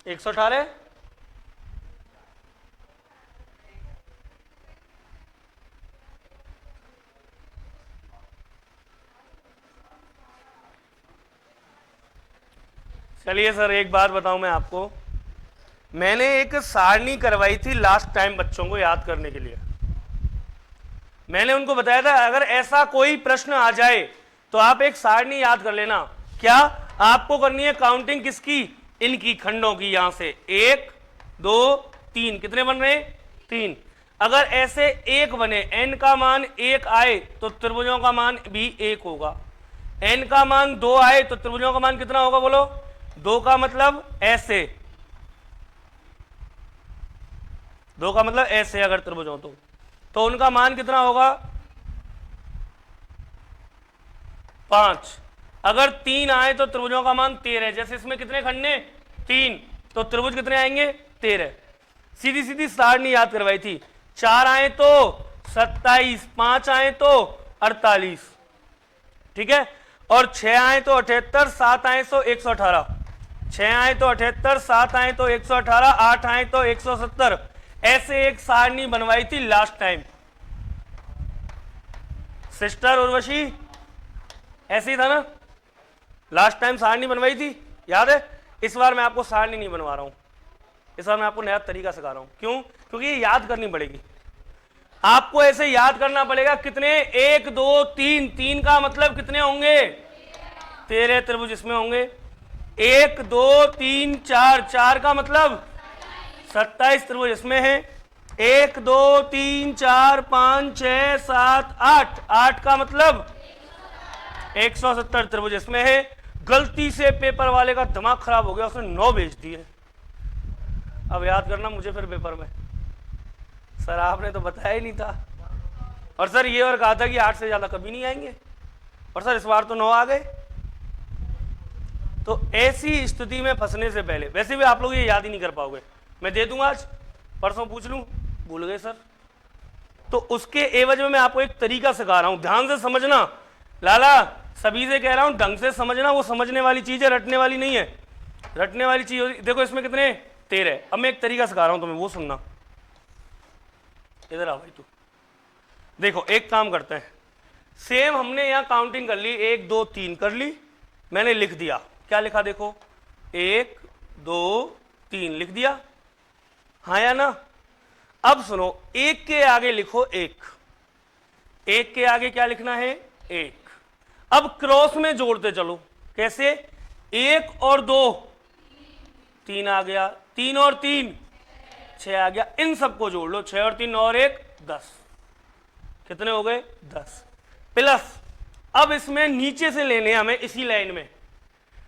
Speaker 1: एक 118। चलिए सर एक बात बताऊं मैं आपको, मैंने एक सारणी करवाई थी लास्ट टाइम बच्चों को याद करने के लिए। मैंने उनको बताया था अगर ऐसा कोई प्रश्न आ जाए तो आप एक सारणी याद कर लेना। क्या आपको करनी है? काउंटिंग किसकी? इनकी, खंडों की। यहां से 1 2 3, कितने बन रहे? 3। अगर ऐसे एक बने, n का मान 1 आए तो त्रिभुजों का मान भी 1 होगा। n का मान 2 आए तो त्रिभुजों का मान कितना होगा बोलो? 2 का मतलब ऐसे, 2 का मतलब ऐसे अगर त्रिभुज हो तो उनका मान कितना होगा? 5। अगर 3 आए तो त्रिभुजों का मान 13। जैसे इसमें कितने खंड हैं? 3, तो त्रिभुज कितने आएंगे? 13। सीधी सीधी सारणी याद करवाई थी। 4 आए तो 27, 5 आए तो 48, ठीक है। और 6 आए तो 78, 7 आए तो 118, 6 आए तो 78, 7 आए तो 118, 8 आए तो 170। ऐसे एक सारणी बनवाई थी लास्ट टाइम। सिस्टर उर्वशी, ऐसे ही था ना लास्ट टाइम? सारणी बनवाई थी, याद है? इस बार मैं आपको सारणी नहीं बनवा रहा हूं, इस बार मैं आपको नया तरीका सिखा रहा हूं। क्यों? क्योंकि ये याद करनी पड़ेगी आपको, ऐसे याद करना पड़ेगा। कितने? 1 2 3, 3 का मतलब कितने होंगे? 13 त्रिभुज इसमें होंगे। 1 2 3 4, 4 का मतलब 27 त्रिभुज इसमें है। 1 2 3 4 5 6 7 8, 8 का मतलब 170 त्रिभुज इसमें है। गलती से पेपर वाले का दिमाग खराब हो गया, उसने 9 भेज दिए। अब याद करना मुझे फिर पेपर में, सर आपने तो बताया ही नहीं था, और सर ये और कहा था कि 8 से ज्यादा कभी नहीं आएंगे, और सर इस बार तो 9 आ गए। तो ऐसी स्थिति में फंसने से पहले, वैसे भी आप लोग ये याद ही नहीं कर पाओगे, मैं दे दूंगा आज, परसों पूछ लूं, भूल गए सर, तो उसके एवज में मैं आपको एक तरीका सिखा रहा हूं, ध्यान से समझना। लाला सभी से कह रहा हूं ढंग से समझना, वो समझने वाली चीज है, रटने वाली नहीं है। रटने वाली चीज देखो इसमें कितने 13। अब मैं एक तरीका सिखा रहा हूं तुम्हें, वो सुनना। इधर आ भाई तू। देखो एक काम करते हैं, सेम हमने यहां काउंटिंग कर ली, 1 2 3 कर ली, मैंने लिख दिया, क्या लिखा देखो, 1 2 3 लिख दिया, हाँ या ना। अब सुनो, 1 के आगे लिखो 1, 1 के आगे क्या लिखना है 1। अब क्रॉस में जोड़ते चलो, कैसे, 1 और 2 3 आ गया, 3 और 3 6 आ गया, इन सबको जोड़ लो, 6 और 3 और 1 10, कितने हो गए 10। प्लस अब इसमें नीचे से लेने हमें, इसी लाइन में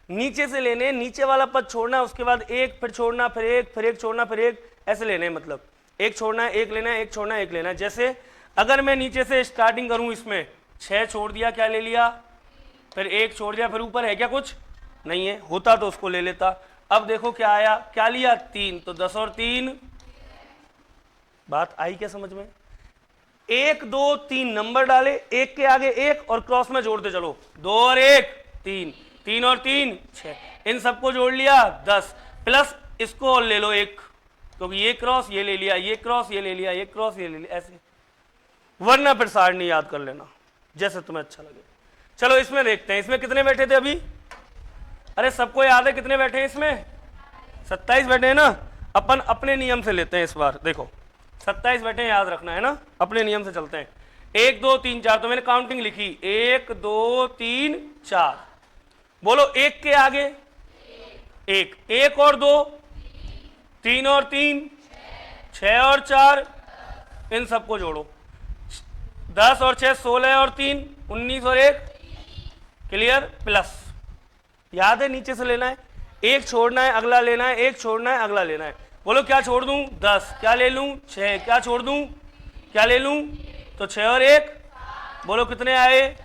Speaker 1: नीचे से लेने, नीचे वाला पद छोड़ना, उसके बाद 1 फिर छोड़ना, फिर 1 फिर 1 छोड़ना, फिर 1, ऐसे लेने, मतलब 1 छोड़ना है 1 लेना है, 1 छोड़ना है 1 लेना है। जैसे अगर मैं नीचे से स्टार्टिंग करूं, इसमें 6 छोड़ दिया, क्या ले लिया, फिर 1 छोड़ दिया, फिर ऊपर है क्या कुछ नहीं है, होता तो उसको ले लेता। अब देखो क्या आया, क्या लिया 3, तो 10 और 3, बात आई क्या समझ में। 1 2 3 नंबर डाले, 1 के आगे 1 और क्रॉस में जोड़ते चलो, 2 और 1 3, 3 और 3 6, इन सबको जोड़ लिया 10, प्लस इसको और ले लो 1, क्योंकि ये क्रॉस ये ले लिया, ये क्रॉस ये ले लिया, ये क्रॉस ये ले लिया, ऐसे, वरना फिर सारणी याद कर लेना जैसे तुम्हें अच्छा लगे। चलो इसमें देखते हैं, इसमें कितने बैठे थे अभी, अरे सबको याद है कितने बैठे हैं इसमें, 27 बैठे हैं ना। अपन अपने नियम से लेते हैं इस बार, देखो 27 बैठे हैं, याद रखना है ना, अपने नियम से चलते हैं। 1 2 3 4, तो मैंने काउंटिंग लिखी, 1 2 3 4, बोलो 1 के आगे 1, 1 और 2 3 और 3 6 और 4, इन सबको जोड़ो, 10 और 6 16 और 3 19 और 1, क्लियर। प्लस याद है नीचे से लेना है, 1 छोड़ना है अगला लेना है, 1 छोड़ना है अगला लेना है। बोलो क्या छोड़ दूं 10, क्या ले लूं 6, क्या छोड़ दूं क्या ले लूं, तो 6 और 1, बोलो कितने आए,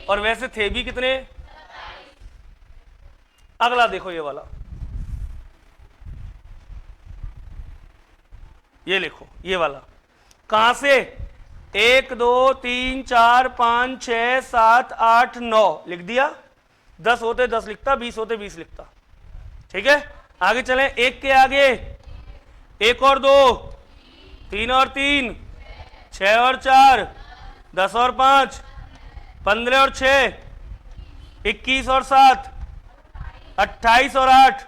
Speaker 1: और वैसे थे भी कितने। अगला देखो ये वाला, ये लिखो ये वाला, कहां से, 1 2 3 4 5 6 7 8 9 लिख दिया, 10 होते 10 लिखता, 20 होते 20 लिखता, ठीक है। आगे चलें, 1 के आगे 1 और 2 3 और 3 6 और 4 10 और 5 15 और 6 21 और 7 28 और 8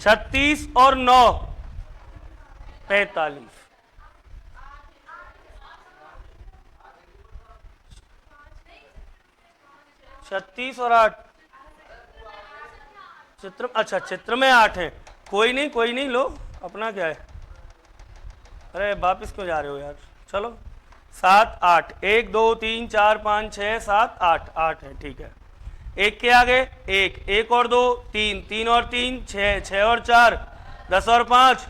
Speaker 1: 36 और 9 45, 36 और 8, चित्र, अच्छा चित्र में 8 है, कोई नहीं लो, अपना क्या है, अरे वापिस क्यों जा रहे हो यार, चलो 7 8, 1 2 3 4 5 6 7 8, 8 है, ठीक है। 1 के आगे 1, 1 और 2 3, 3 और 3 6, 6 और 4 10 और 5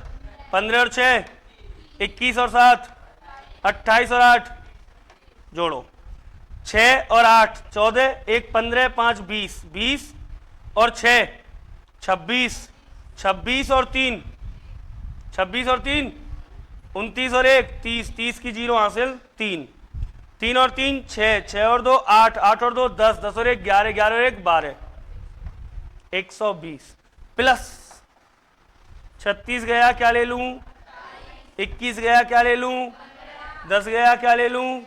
Speaker 1: 15 और 6 21 और 7 28 और 8, जोड़ो 6 और 8 14, 1 15 5 20, 20 और 6 26, 26 और 3 26 और 3 29 और 1 30, 30 की जीरो हासिल 3, 3 और 3 6, 6 और 2 8, 8 और 2 10, 10 और 1 11, 11 और 1 12, 120, प्लस 36 गया क्या ले लूं, 21 गया क्या ले लूं, 10 गया क्या ले लूं,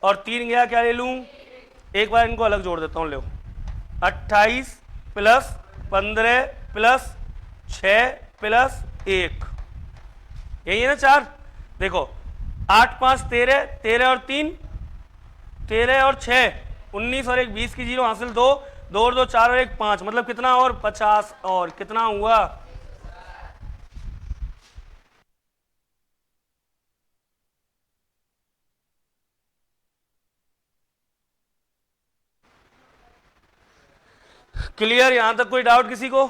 Speaker 1: और 3 गया क्या ले लूं, एक बार इनको अलग जोड़ देता हूं, लो 28 प्लस 15 प्लस 6 प्लस 1, यही है ना 4। देखो 8 5 13, 13 और 3 13 और 6 19 और 1 20 की जीरो हासिल 2, 2 और 2 4 और 1 5, मतलब कितना, और 50, और कितना हुआ, क्लियर। यहां तक कोई डाउट किसी को।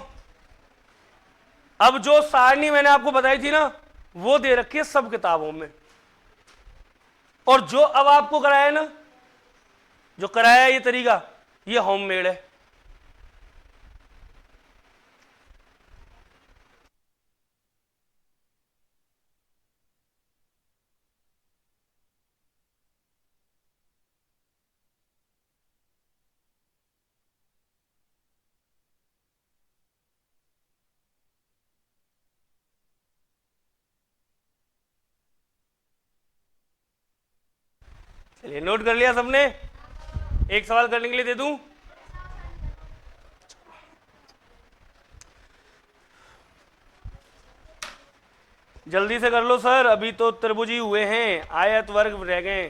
Speaker 1: अब जो सारणी मैंने आपको बताई थी ना, वो दे रखी है सब किताबों में, और जो अब आपको कराया है ना, जो कराया है ये तरीका, ये होममेड है, चलिए नोट कर लिया सबने। एक सवाल करने के लिए दे दूं। जल्दी से कर लो सर, अभी तो त्रिभुज ही हुए हैं, आयत वर्ग रह गए।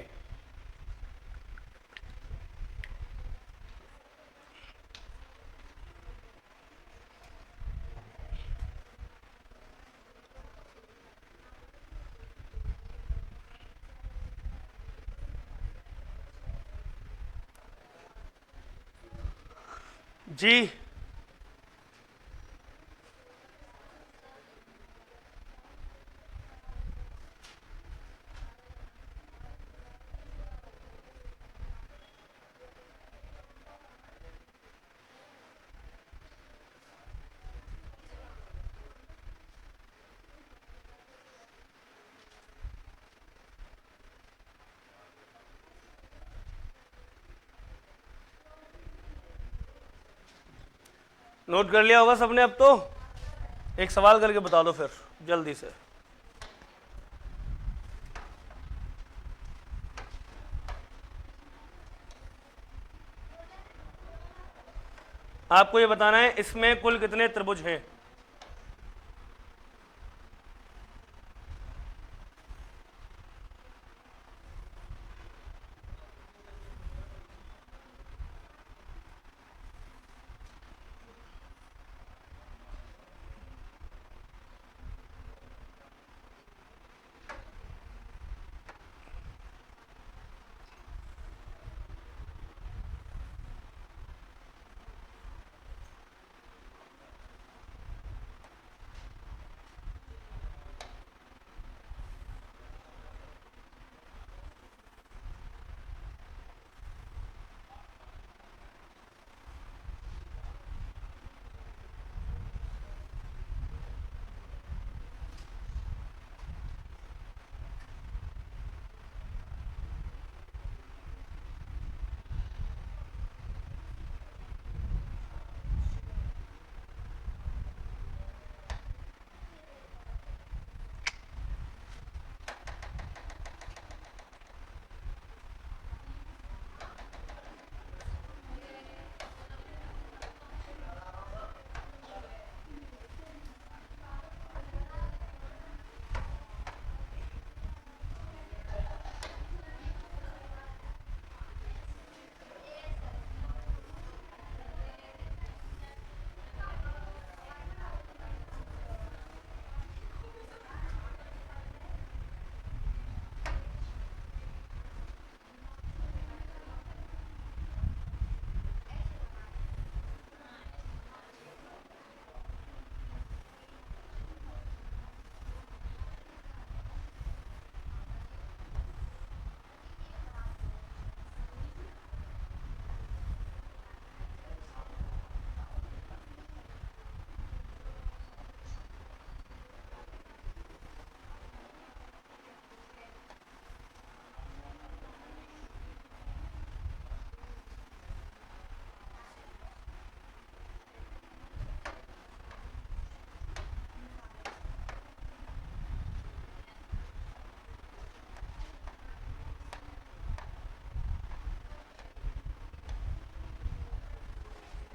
Speaker 1: जी नोट कर लिया होगा सबने अब तो। एक सवाल करके बता दो फिर जल्दी से। आपको ये बताना है इसमें कुल कितने त्रिभुज हैं।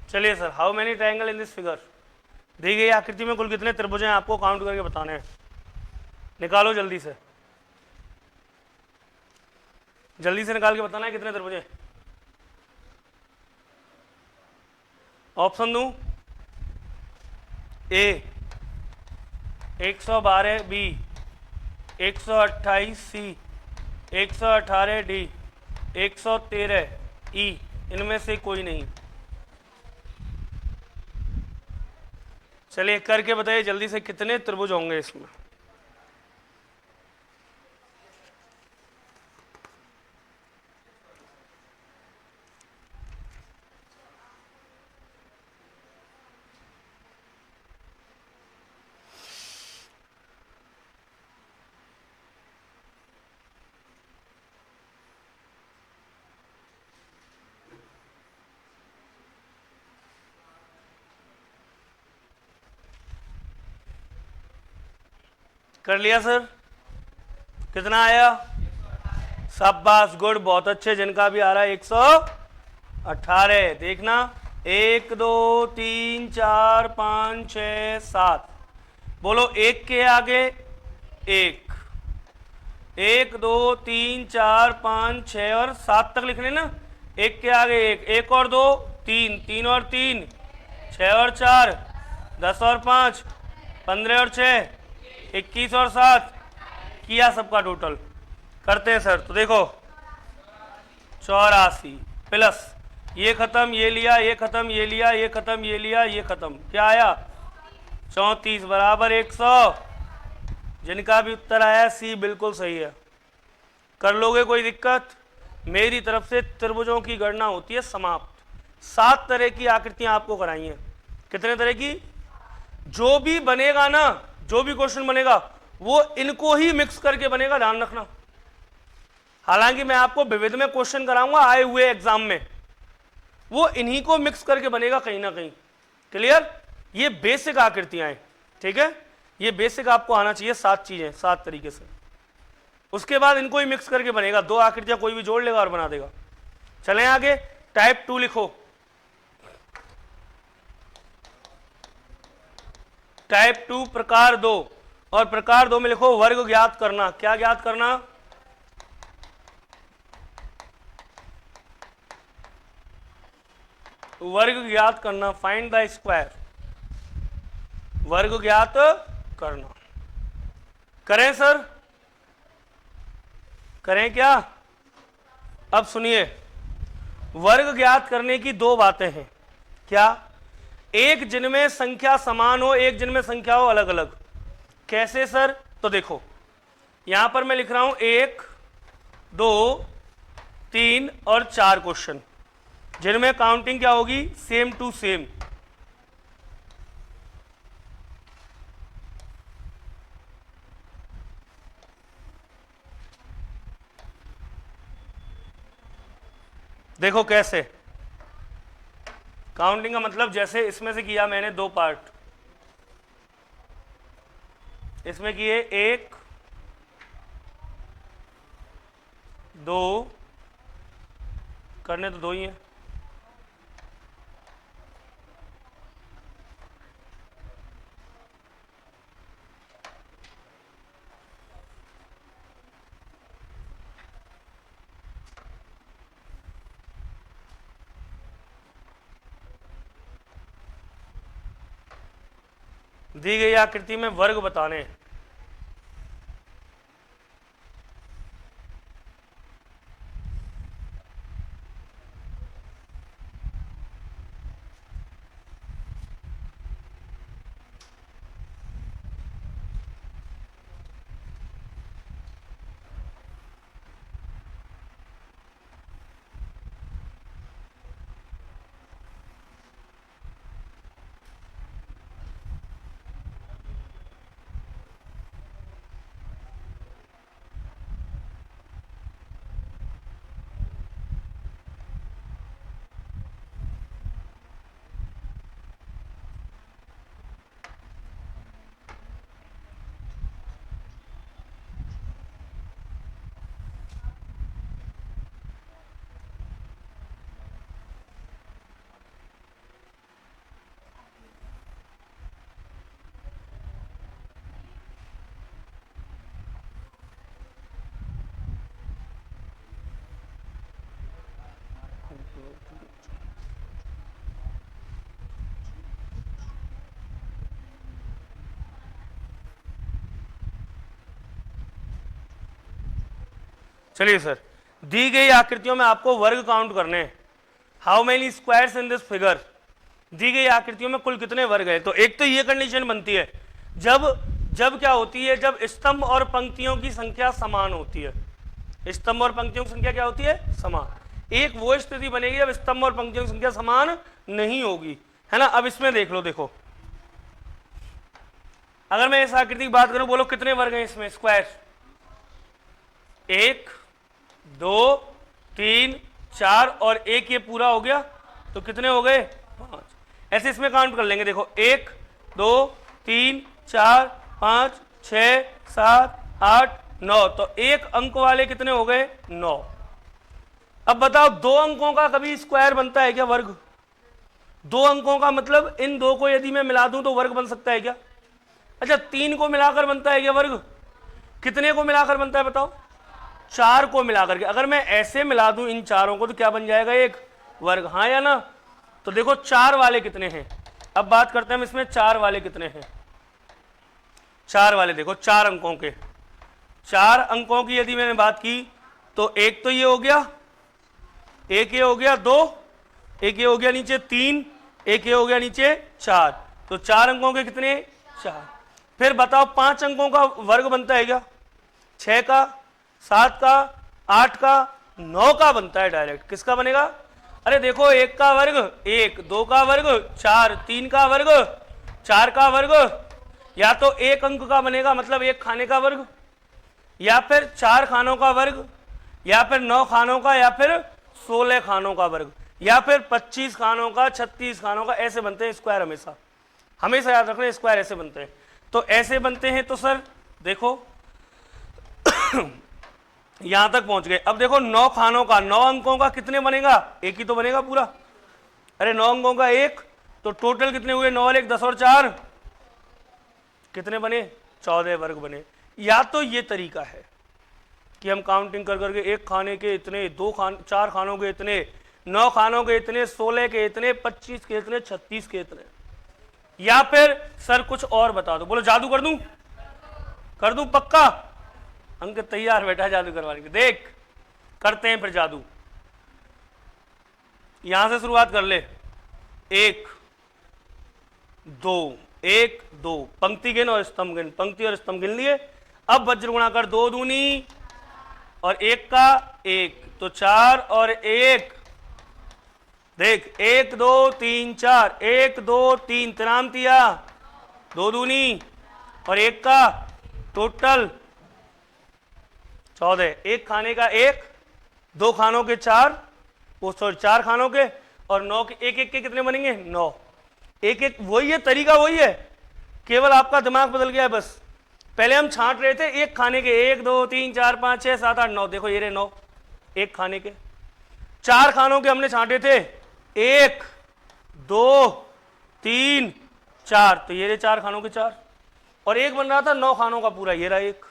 Speaker 1: चलिए sir, how many triangle in this figure. दी गई आकृति में कुल कितने त्रिभुज हैं आपको काउंट करके बताने हैं। निकालो जल्दी से, जल्दी से निकाल के बताना है कितने त्रिभुज हैं। ऑप्शन दूं, ए 112 बी, 128 सी, 118 डी, 113 ई, इनमें से कोई नहीं। चलिए करके बताइए जल्दी से कितने त्रिभुज होंगे इसमें। कर लिया सर, कितना आया शाबाश, गुड, बहुत अच्छे। जिनका भी आ रहा है 118। देखना 1 2 3 4 5 6 7, बोलो एक के आगे एक, 1 2 3 4 5 6 और 7 तक लिखने ना, एक के आगे एक, 1 और 2 3, 3 और 3 6 और 4 10 और 5 15 और 6 21 और 7 किया सबका टोटल। करते हैं सर, तो देखो 84 प्लस ये खत्म, ये लिया, ये खत्म, ये लिया, ये खत्म, ये लिया, ये खत्म, क्या आया 34 बराबर 100। जिनका भी उत्तर आया सी बिल्कुल सही है। कर लोगे कोई दिक्कत? मेरी तरफ से त्रिभुजों की गणना होती है समाप्त। 7 तरह की आकृतियां आपको कराई हैं। कितने तरह की? जो भी बनेगा ना, जो भी क्वेश्चन बनेगा वो इनको ही मिक्स करके बनेगा, ध्यान रखना। हालांकि मैं आपको विविध में क्वेश्चन कराऊंगा आए हुए एग्जाम में, वो इन्हीं को मिक्स करके बनेगा कहीं ना कहीं। क्लियर? ये बेसिक आकृतियां हैं, ठीक है, ये बेसिक आपको आना चाहिए। 7 चीजें 7 तरीके से, उसके बाद इनको ही मिक्स करके बनेगा। 2 आकृतियां कोई भी जोड़ लेगा और बना देगा। चलें आगे, टाइप 2 लिखो। टाइप 2 प्रकार 2, और प्रकार 2 में लिखो वर्ग ज्ञात करना। क्या ज्ञात करना? वर्ग ज्ञात करना, फाइंड द स्क्वायर, वर्ग ज्ञात करना। करें सर? करें क्या? अब सुनिए, वर्ग ज्ञात करने की 2 बातें हैं। क्या? एक जिनमें संख्या समान हो, एक जिनमें संख्या हो अलग अलग। कैसे सर? तो देखो यहां पर मैं लिख रहा हूं 1 2 3 और 4 क्वेश्चन, जिनमें काउंटिंग क्या होगी? Same to same. देखो कैसे काउंटिंग का मतलब, जैसे इसमें से किया मैंने 2 पार्ट, इसमें किए 1 2, करने तो 2 ही हैं, दी गई आकृति में वर्ग बताने हैं। चलिए सर, दी गई आकृतियों में आपको वर्ग काउंट करने हैं। How many squares in this figure? दी गई आकृतियों में कुल कितने वर्ग है? तो एक तो ये कंडीशन बनती है जब क्या होती है, जब स्तंभ और पंक्तियों की संख्या समान होती है। स्तंभ और पंक्तियों की संख्या क्या होती है? समान। एक वो स्थिति बनेगी जब स्तंभ और पंक्तियों की संख्या समान नहीं होगी, है ना। अब इसमें देख लो, देखो अगर मैं इस आकृति की बात करूं, बोलो कितने वर्ग हैं इसमें स्क्वायर? 1 2 3 4 और 1 ये पूरा हो गया, तो कितने हो गए? 5। ऐसे इसमें काउंट कर लेंगे। देखो 1 2 3 4 5 6 7 8 9, तो एक अंक वाले कितने हो गए 9। अब बताओ दो अंकों का कभी स्क्वायर बनता है क्या, वर्ग? दो अंकों का मतलब इन दो को यदि मैं मिला दूं तो वर्ग बन सकता है क्या? अच्छा, 3 को मिलाकर बनता है क्या वर्ग? कितने को मिलाकर बनता है बताओ? 4 को मिलाकर के। अगर मैं ऐसे मिला दूं इन चारों को तो क्या बन जाएगा, एक वर्ग, हाँ या ना? तो देखो 4 वाले कितने हैं, अब बात करते हैं हम इसमें 4 वाले कितने हैं। 4 वाले देखो 4 अंकों के, 4 अंकों की यदि मैंने बात की तो एक तो ये हो गया, एक ये हो गया 2, एक ये हो गया नीचे 3, एक ये हो गया नीचे 4, तो 4 अंकों के कितने 4। फिर बताओ 5 अंकों का वर्ग बनता है क्या? 6 का, 7 का, 8 का, 9 का बनता है डायरेक्ट। किसका बनेगा? अरे देखो 1 का वर्ग 1, 2 का वर्ग 4, 3 का वर्ग 4 का वर्ग, या तो एक अंक का बनेगा मतलब एक खाने का वर्ग, या फिर 4 खानों का वर्ग, या फिर 9 खानों का, या फिर 16 खानों का वर्ग, या फिर 25 खानों का, 36 खानों का। ऐसे बनते हैं स्क्वायर, हमेशा हमेशा याद रखना स्क्वायर ऐसे बनते हैं। तो ऐसे बनते हैं तो सर देखो यहां तक पहुंच गए। अब देखो 9 खानों का, 9 अंकों का कितने बनेगा? एक ही तो बनेगा पूरा। अरे 9 अंकों का एक, तो टोटल कितने हुए? 9 और 1 10 और 4 कितने बने? 14 वर्ग बने। या तो ये तरीका है कि हम काउंटिंग कर करके एक खाने के इतने, 4 खानों के इतने, 9 खानों के इतने, 16 के इतने, 25 के इतने, 36 के इतने। या फिर सर कुछ और बता दो, बोलो जादू कर दूं? कर दूं पक्का? अंक तैयार बैठा जादू करवाने के। देख करते हैं फिर जादू। यहां से शुरुआत कर ले। 1 2, 1 2, पंक्ति गिन और स्तंभ गिन, पंक्ति और स्तंभ गिन लिए। अब वज्र गुणा कर, 2 दूनी और 1 का 1, तो 4 और 1, देख 1 2 3 4, 1 2 3 तिरामतिया, 2 दूनी और 1 का टोटल 14। एक खाने का 1, 2 खानों के 4, वो सॉरी 4 खानों के, और 9 के एक के कितने बनेंगे? 9। एक वही है, तरीका वही है, केवल आपका दिमाग बदल गया है बस। पहले हम छांट रहे थे एक खाने के 1 2 3 4 5 6 7 8 9, देखो ये रहे 9 एक खाने के। 4 खानों के हमने छांटे थे 1 2 3 4, तो ये रहे 4 खानों के 4, और एक बन रहा था 9 खानों का पूरा, ये रहा 1।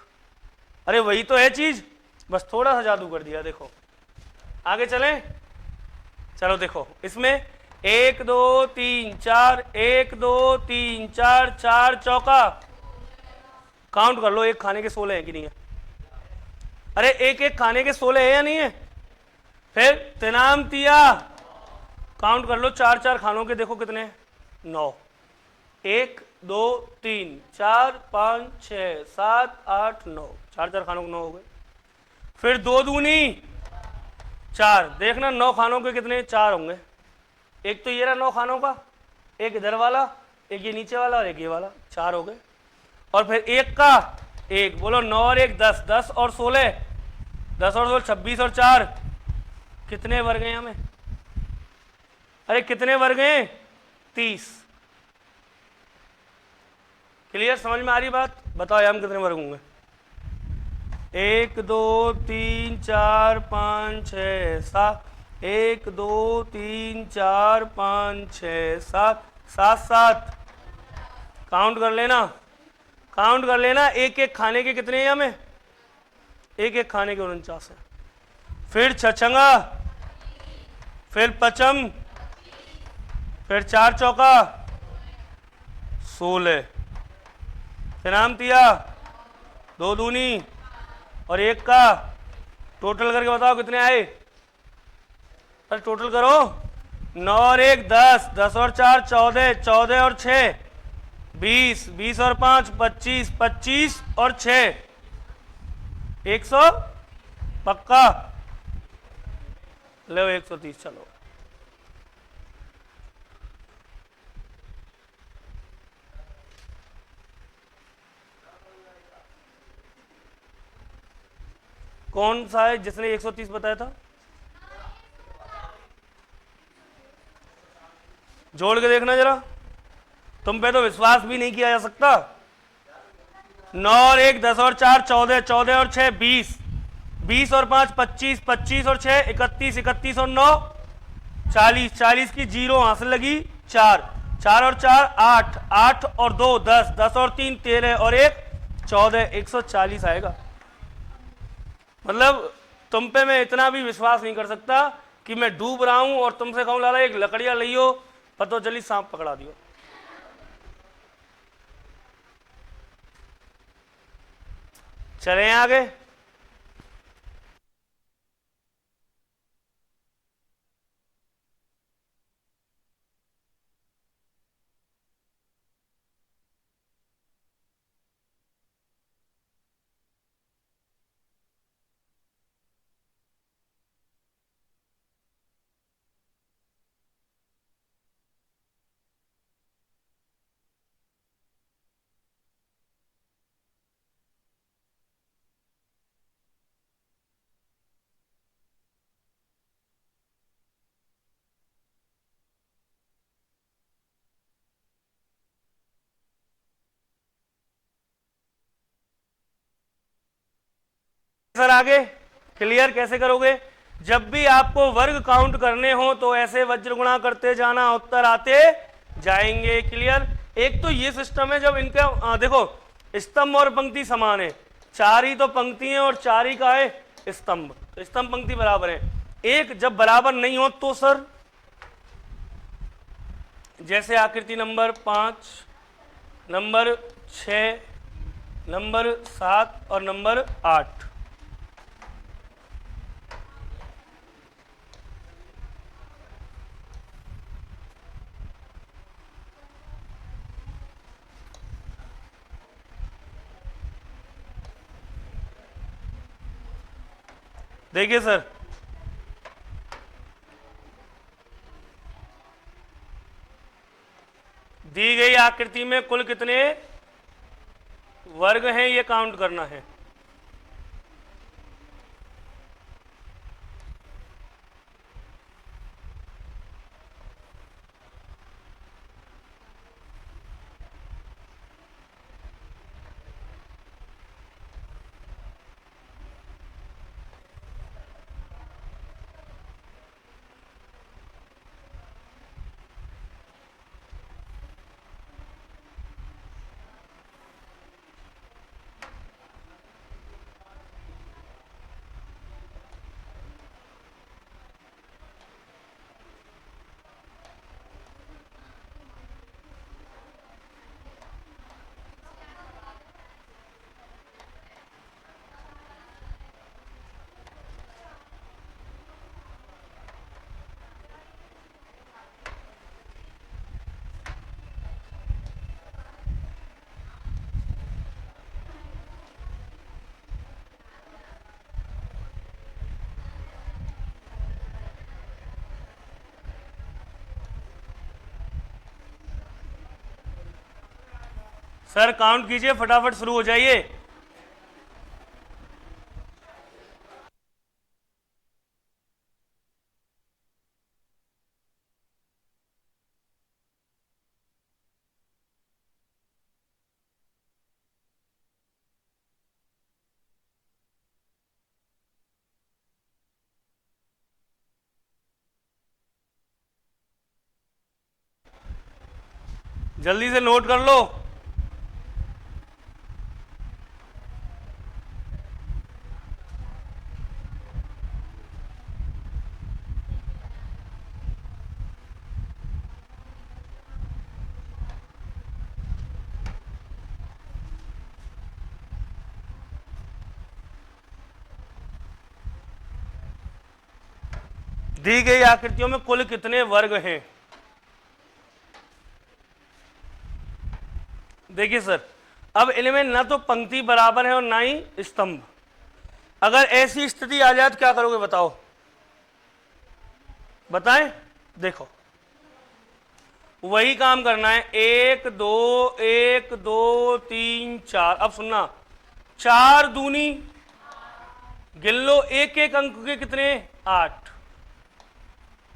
Speaker 1: अरे वही तो है चीज, बस थोड़ा सा जादू कर दिया। देखो आगे चलें, चलो देखो इसमें 1 2 3 4, 1 2 3 4, 4 चौका, काउंट कर लो, एक खाने के 16 है कि नहीं है? अरे एक खाने के 16 है या नहीं है? फिर तिनामतिया, काउंट कर लो, 4 4 खानों के देखो कितने? 9। 1 2 3 4 5 6 7 8 9, 4 4 खानों के 9 हो गए। फिर 2 दूनी 4, देखना 9 खानों के कितने? 4 होंगे। एक तो ये रहा 9 खानों का, एक इधर वाला, एक ये नीचे वाला, और एक ये वाला, 4 हो गए। और फिर 1 का 1, बोलो 9 और 1 10, 10 और 16, 10 और 16 26, और 4 कितने वर्ग हैं हमें? अरे कितने वर्ग हैं? 30। क्लियर, समझ में आ रही बात? बताओ हम कितने वर्ग होंगे? 1 2 3 4 5 6 7, 1 2 3 4 5 6 7, 7 7, काउंट कर लेना, काउंट कर लेना। एक एक खाने के कितने हैं हमें? एक एक खाने के 49 है। फिर छछंगा, फिर पचम, फिर 4 चौका 16, तिनामतिया, 2 दूनी और 1 का, टोटल करके बताओ कितने आए? अरे टोटल करो, 9 और 1 10, 10 और 4 14, 14 और 6 20, 20 और 5 25, 25 और 6 100 पक्का? लो 130, चलो कौन सा है जिसने 130 बताया था? जोड़ के देखना जरा, तुम पे तो विश्वास भी नहीं किया जा सकता। 9 और 1 10 और 4 14, 14 और 6 20, 20 और 5 25, 25 और 6 31, 31 और 9 40, 40 की जीरो वहां से लगी 4, 4 और 4 8, 8 और 2 10, 10 और 3 13 और 1 14, 140 आएगा। मतलब तुम पे मैं इतना भी विश्वास नहीं कर सकता कि मैं डूब रहा हूं और तुमसे कहूं लाला एक लकड़ियां लियो, पतो चली सांप पकड़ा दियो। चले आगे। सर आगे क्लियर कैसे करोगे? जब भी आपको वर्ग काउंट करने हो तो ऐसे वज्र गुणा करते जाना, उत्तर आते जाएंगे। क्लियर। एक तो ये सिस्टम है जब इनका देखो स्तंभ और पंक्ति समान है, 4 ही तो पंक्ति है और 4 ही का है स्तंभ, तो स्तंभ पंक्ति बराबर है। एक जब बराबर नहीं हो तो सर जैसे आकृति नंबर 5, नंबर 6, नंबर 7 और नंबर 8, देखिए सर दी गई आकृति में कुल कितने वर्ग हैं ये काउंट करना है। सर काउंट कीजिए, फटाफट शुरू हो जाइए। जल्दी से नोट कर लो। दी गई आकृतियों में कुल कितने वर्ग हैं? देखिए सर अब इनमें ना तो पंक्ति बराबर है और ना ही स्तंभ। अगर ऐसी स्थिति आ जाए तो क्या करोगे बताओ, बताएं। देखो वही काम करना है, 1 2 1 2 3 4। अब सुनना, 4 दूनी गिन लो, एक एक अंक के कितने 8,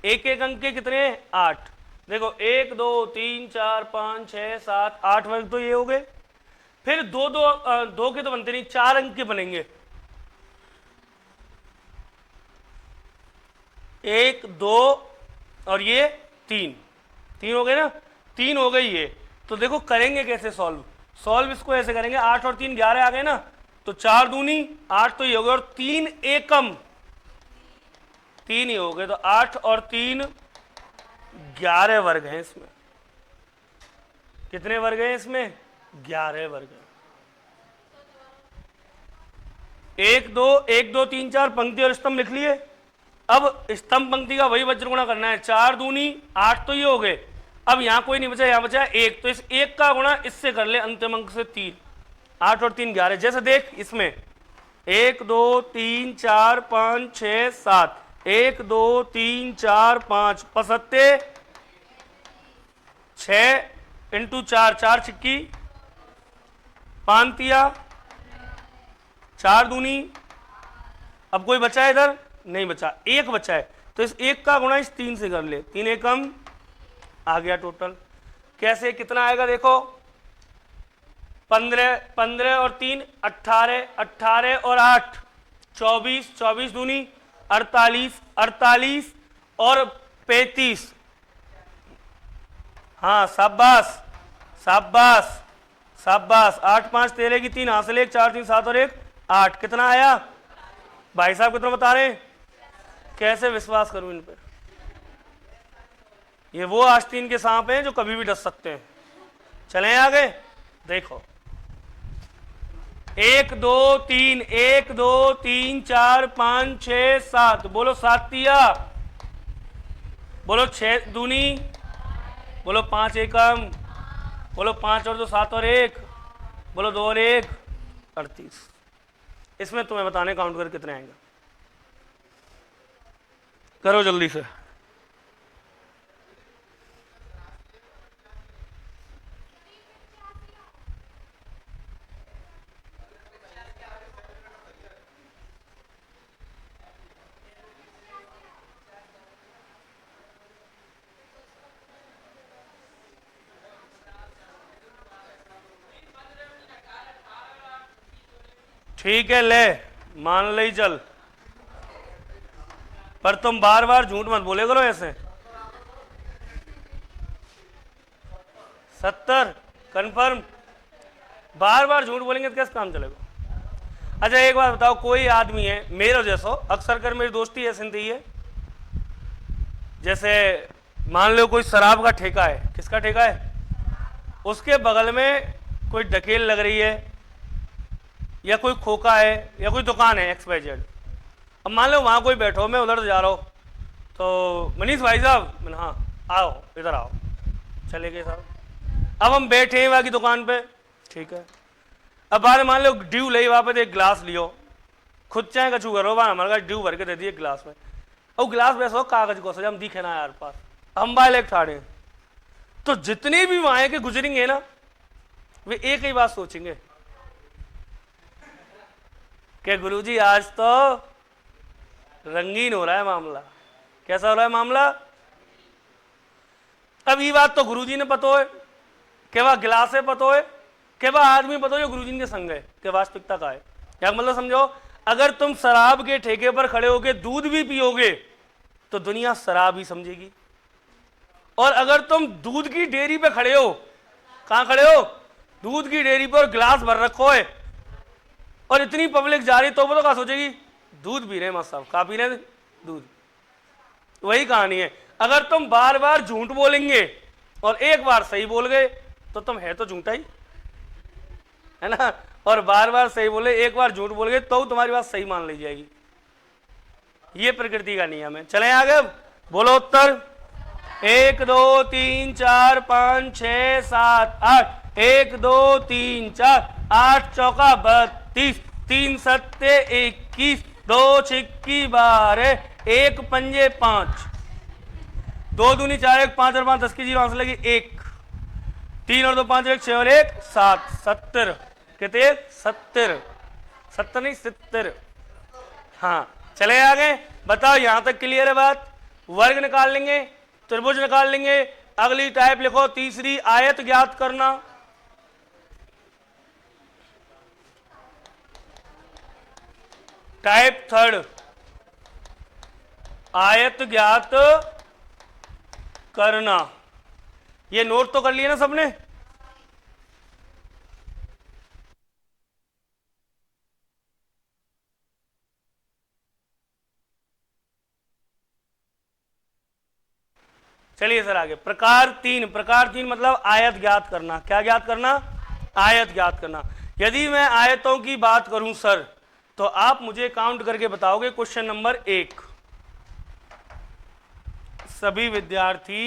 Speaker 1: एक एक अंक के कितने 8। देखो 1 2 3 4 5 6 7 8 वर्ग तो ये हो गए। फिर दो के तो बनते नहीं, 4 अंक के बनेंगे। 1 2 और ये 3 हो गए ना, 3 हो गई ये। तो देखो करेंगे कैसे सॉल्व इसको ऐसे करेंगे, 8 और 3 11 आ गए ना, तो 4 दूनी 8 तो ये हो गए, और 3 एकम 3 ही हो गए, तो 8 और 3 11 वर्ग हैं इसमें। कितने वर्ग हैं इसमें? 11 वर्ग हैं। 1 2 1 2 3 4 पंक्ति और स्तंभ लिख लिए। अब स्तंभ पंक्ति का वही वज्र गुणा करना है, 4 दूनी 8 तो ये हो गए, अब यहां कोई नहीं बचा, यहां बचा 1, तो इस 1 का गुणा इससे कर ले, अंतिम अंक से 3, 8 और 3 11। जैसे देख इसमें 1 2 3 4 5 6 7, 1 2 3 4 5 पसत्ते 6 इंटू 4 4 छिक्की, 5 तिया 4 दूनी, अब कोई बचा है इधर? नहीं बचा, 1 बचा है, तो इस 1 का गुणा इस 3 से कर ले, 3 एकम आ गया टोटल। कैसे कितना आएगा देखो, 15 15 और 3 18, 18 और 8 24, 24 दूनी 48, 48 और 35। हाँ शाबाश शाबाश शाबाश, 8 5 13 की 3 हासिल 1 4 3 7 और 1 8, कितना आया भाई साहब? कितना बता रहे हैं? कैसे विश्वास करूं इन पे? ये वो आस्तीन के सांप हैं जो कभी भी डस सकते हैं। चलें आगे, देखो 1 2 3 1 2 3 4 5 6 7, बोलो 7 तिया, बोलो 6 दूनी, बोलो 5 एकम, बोलो 5 और 2 7 और 1, बोलो 2 और 1 38। इसमें तुम्हें बताने काउंट कर कितने आएंगे, करो जल्दी से। ठीक है ले मान ले चल, पर तुम बार बार झूठ मत बोले करो ऐसे। 70 कंफर्म? बार बार झूठ बोलेंगे तो कैसे काम चलेगा? अच्छा एक बात बताओ, कोई आदमी है मेरे जैसा, अक्सर कर मेरी दोस्ती ऐसी थी है, जैसे मान लो कोई शराब का ठेका है, किसका ठेका है? उसके बगल में कोई डकेल लग रही है, या कोई खोखा है, या कोई दुकान है XYZ। अब मान लो वहाँ कोई बैठो, मैं उधर जा रहा हूँ, तो मनीष भाई साहब, मैंने हाँ आओ इधर आओ, चले गए साहब। अब हम बैठे हैं वहाँ की दुकान पे, ठीक है। अब बाद में मान लो ड्यू ले, वहाँ पे एक गिलास लियो, खुद चाहे कछू करो, वहाँ हमारे ड्यू भर के दे दिए गिलास में, और गिलास वैसे हो कागज को सजा, हम दिखे ना यार पास, हम बाल एक ठाड़े। तो जितने भी वहाँ के गुजरेंगे ना, वे एक ही बात सोचेंगे कि गुरुजी आज तो रंगीन हो रहा है मामला। कैसा हो रहा है मामला? अब ये बात तो गुरुजी ने पतो है कि वह गिलास है, पतो है कि वह आदमी पतो जो गुरुजी के संग है, कि वास्तविकता का है। क्या मतलब समझो, अगर तुम शराब के ठेके पर खड़े होके दूध भी पियोगे तो दुनिया शराब ही समझेगी, और अगर तुम दूध की डेयरी पे खड़े हो, कहां खड़े हो? दूध की डेयरी पर गिलास भर रखो है, और इतनी पब्लिक जा रही, तो वो तो क्या सोचेगी? दूध पी रहे मत साहब, का पी रहे दूध। वही कहानी है, अगर तुम बार बार झूठ बोलेंगे और एक बार सही बोल गए तो तुम है तो झूठा ही है ना, और बार बार सही बोले, एक बार झूठ बोल गए तो तुम्हारी बात सही मान ली जाएगी। ये प्रकृति का नियम है। चलें आगे, बोलो उत्तर। 1 2 3 4 5 6 7 8, 1 2 3 4 8 चौका 32, 3 सत्ते 21, 2 छिक्की 12, 1 पंजे 5, 2 दूनी 4 1 5 और 5 10 की जीरो आंसर लगी 1, 3 और 2 5 1 6 और 1 7, 70 कितने? 70, 70 नहीं 70। हाँ चले आगे, बताओ यहां तक क्लियर है बात? वर्ग निकाल लेंगे, त्रिभुज निकाल लेंगे। अगली टाइप लिखो, तीसरी आयत ज्ञात करना। टाइप थर्ड, आयत ज्ञात करना। ये नोट तो कर लिए ना सबने? चलिए सर आगे। प्रकार तीन, प्रकार तीन मतलब आयत ज्ञात करना। क्या ज्ञात करना? आयत ज्ञात करना। यदि मैं आयतों की बात करूं सर, तो आप मुझे काउंट करके बताओगे। क्वेश्चन नंबर 1, सभी विद्यार्थी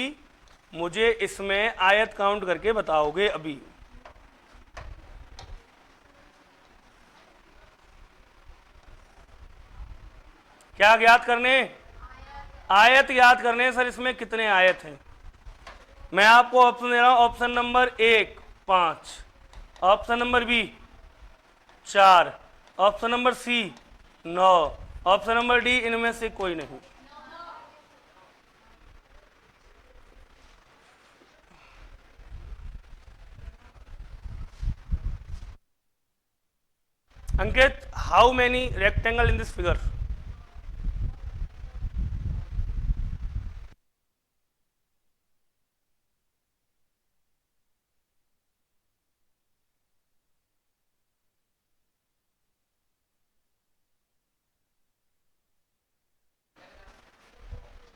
Speaker 1: मुझे इसमें आयत काउंट करके बताओगे अभी। क्या ज्ञात करने? आयत ज्ञात करने। सर इसमें कितने आयत हैं? मैं आपको ऑप्शन दे रहा हूं। Option number 1 5, option number B 4, option number C 9, option number D इनमें से कोई नहीं। Ankit, how many rectangle in this figure?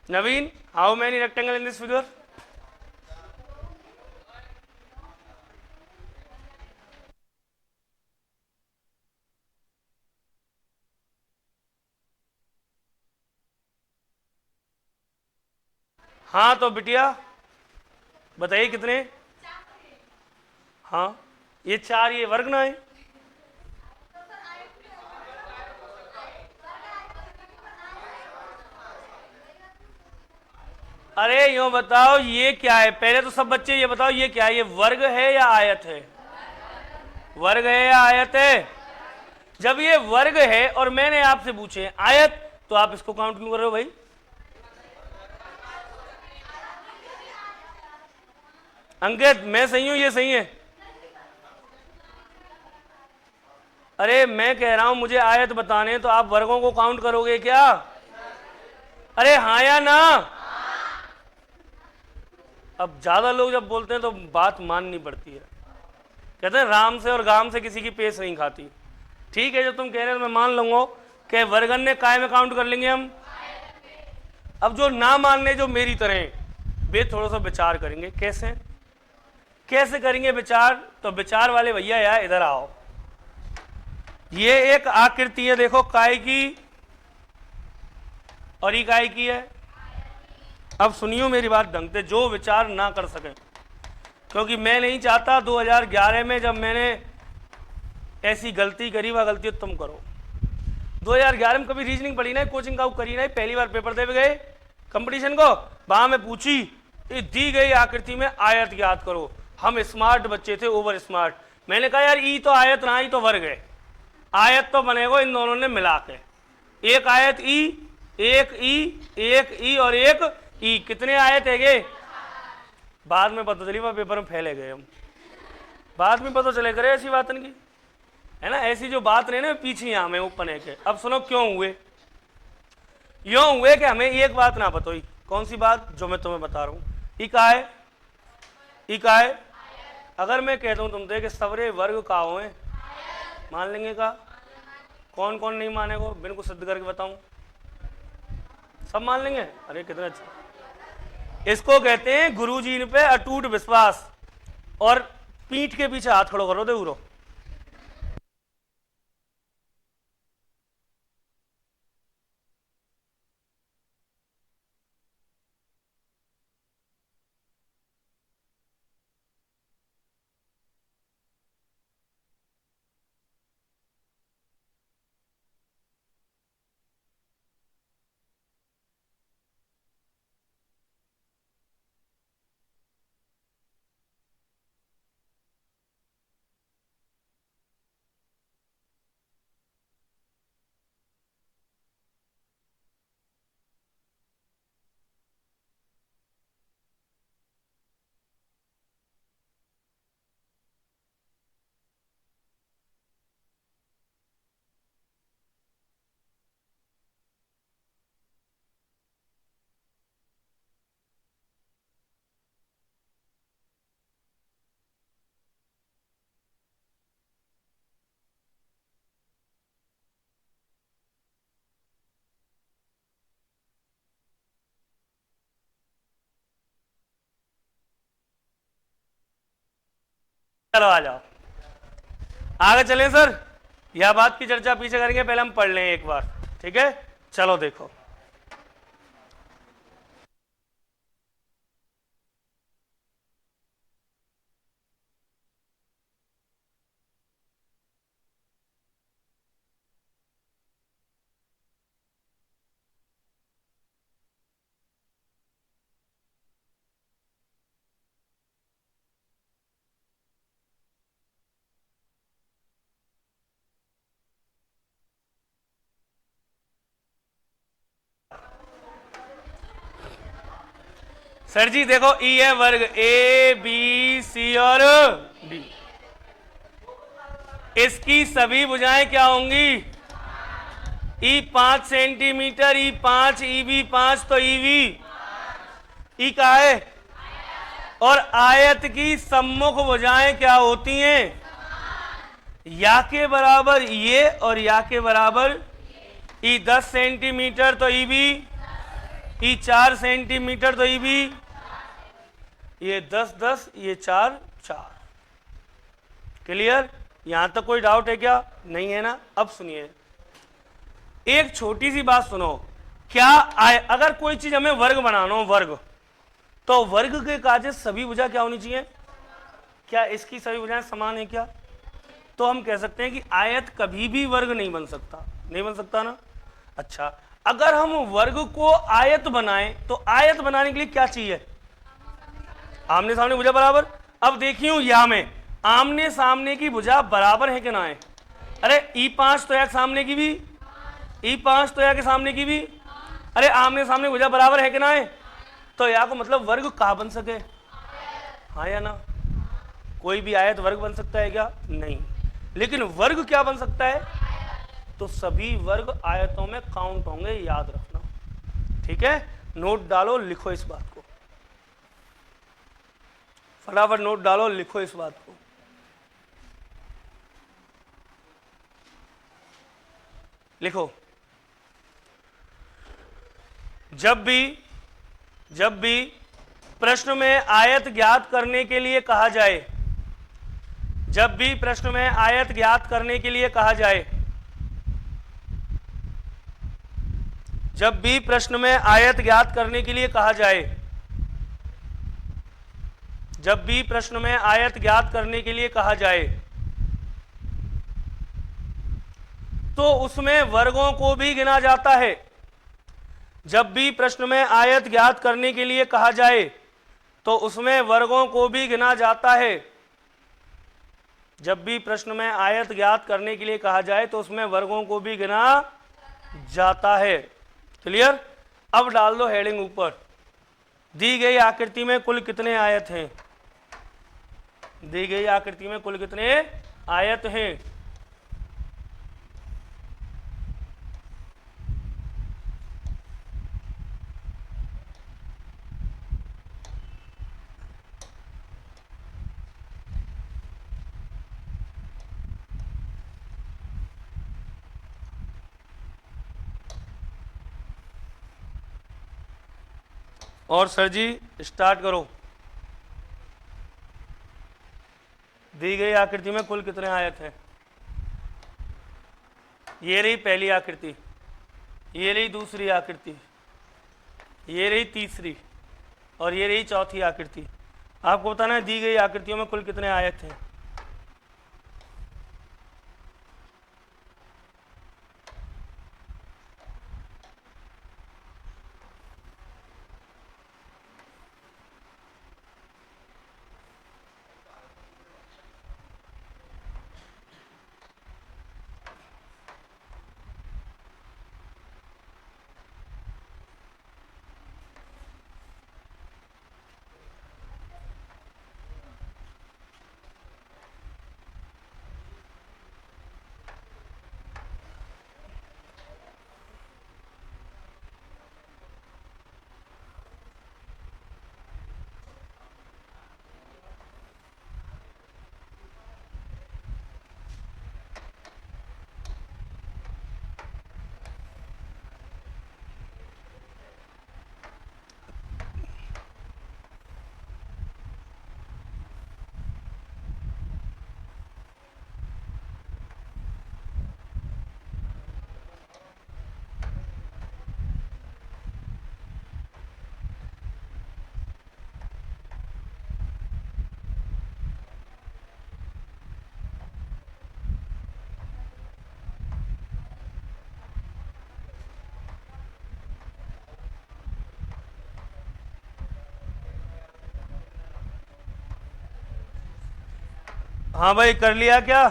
Speaker 1: Naveen, how many rectangle in this figure? हाँ तो बिटिया बताइए कितने? हाँ, ये 4 ये वर्ग ना है? अरे यूं बताओ ये क्या है? पहले तो सब बच्चे ये बताओ ये क्या है? ये वर्ग है या आयत है? वर्ग है या आयत है? जब ये वर्ग है और मैंने आपसे पूछे आयत, तो आप इसको काउंट क्यों कर रहे हो भाई? अंकित, मैं सही हूं ये सही है? अरे मैं कह रहा हूं मुझे आयत बताने, तो आप वर्गों को काउंट करोगे क्या? अरे हाँ या ना? अब ज्यादा लोग जब बोलते हैं तो बात माननी पड़ती है। कहते हैं राम से और गाम से किसी की पेश नहीं खाती। ठीक है, जो तुम कह रहे हो मैं मान लूंगा कि वर्गन ने काय में काउंट कर लेंगे हम। अब जो ना मानने जो मेरी तरह, वे थोड़ा सा विचार करेंगे। कैसे कैसे करेंगे विचार? तो विचार वाले भैया यार इधर आओ। ये एक आकृति है, देखो काय की, और इकाई की है। अब सुनियो मेरी बात ढंग से, जो विचार ना कर सके, क्योंकि मैं नहीं चाहता 2011 में जब मैंने ऐसी गलती करी वह गलती तुम करो। 2011 में कभी रीजनिंग पढ़ी ना, कोचिंग का करी ना, पहली बार पेपर दे गए कंपटीशन को, वहां में पूछी दी गई आकृति में आयत ज्ञात करो। हम स्मार्ट बच्चे थे, ओवर स्मार्ट। मैंने कहा यार ई तो आयत ना, ई तो वर्ग है, आयत तो बनेगा इन दोनों ने मिला के। एक आयत ई, एक ई और एक ई, कितने आयत है गे? बाद में पता चली वह पेपर में फैले गए हम। बाद में पता चले करे ऐसी बात की है ना, ऐसी जो बात रहे ना पीछे यहाँ में ऊपर है के। अब सुनो क्यों हुए? यूं हुए कि हमें एक बात ना बताई। कौन सी बात? जो मैं तुम्हें बता रहा हूं। इकाए अगर मैं कहता हूं तुमसे कि सवरे वर्ग का हो, मान लेंगे का? कौन कौन नहीं मानेगा? बिल्कुल सिद्ध करके बताऊं, सब मान लेंगे। अरे कितना अच्छा। इसको कहते हैं गुरुजी पे अटूट विश्वास। और पीठ के पीछे हाथ खड़ो करो, देखो चलो आ जाओ, आगे चलें सर, यह बात की चर्चा पीछे करेंगे, पहले हम पढ़ लें एक बार, ठीक है। चलो देखो, सर जी देखो, ई है वर्ग, ए बी सी और डी, इसकी सभी भुजाएं क्या होंगी? ई 5 सेंटीमीटर, ई 5, ई बी 5, तो ई वी, ई का है, और आयत की सम्मुख भुजाएं क्या होती हैं? या के बराबर ये और या के बराबर ई 10 सेंटीमीटर तो ई बी, ई 4 सेंटीमीटर तो ई बी, ये 10 10, ये 4 4। क्लियर? यहां तक कोई डाउट है क्या? नहीं है ना। अब सुनिए, एक छोटी सी बात सुनो, क्या अगर कोई चीज हमें वर्ग बनाना हो, वर्ग, तो वर्ग के काजे सभी भुजा क्या होनी चाहिए? क्या इसकी सभी भुजाएं समान है क्या? तो हम कह सकते हैं कि आयत कभी भी वर्ग नहीं बन सकता, नहीं बन सकता ना। अच्छा, अगर हम वर्ग को आयत बनाएं तो आयत बनाने के लिए क्या चाहिए? आमने सामने भुजा बराबर। अब देखियो या में आमने सामने की भुजा बराबर है कि ना है? अरे E5 तो या के सामने की भी, E5 तो या के सामने की भी, अरे आमने सामने भुजा बराबर है कि ना है? तो या को मतलब वर्ग कहाँ बन सके? हाँ या ना? कोई भी आयत वर्ग बन सकता है क्या? नहीं। लेकिन वर्ग क्या बन सकता है? तो सभी वर्ग आयतों में काउंट होंगे, याद रखना, ठीक है। नोट डालो, लिखो इस बात को, फटाफट नोट डालो, लिखो इस बात को। लिखो, जब भी प्रश्न में आयत ज्ञात करने के लिए कहा जाए, जब भी प्रश्न में आयत ज्ञात करने के लिए कहा जाए, जब भी प्रश्न में आयत ज्ञात करने के लिए कहा जाए, जब भी प्रश्न में आयत ज्ञात करने के लिए कहा जाए, तो उसमें वर्गों को भी गिना जाता है। जब भी प्रश्न में आयत ज्ञात करने के लिए कहा जाए तो उसमें वर्गों को भी गिना जाता है। जब भी प्रश्न में आयत ज्ञात करने के लिए कहा जाए तो उसमें वर्गों को भी गिना जाता है। क्लियर? अब डाल दो हेडिंग ऊपर, दी गई आकृति में कुल कितने आयत हैं? दी गई आकृति में कुल कितने आयत हैं? और सर जी स्टार्ट करो। दी गई आकृति में कुल कितने आयत हैं? ये रही पहली आकृति, ये रही दूसरी आकृति, ये रही तीसरी, और ये रही चौथी आकृति। आपको बताना है दी गई आकृतियों में कुल कितने आयत हैं। हाँ भाई कर लिया क्या?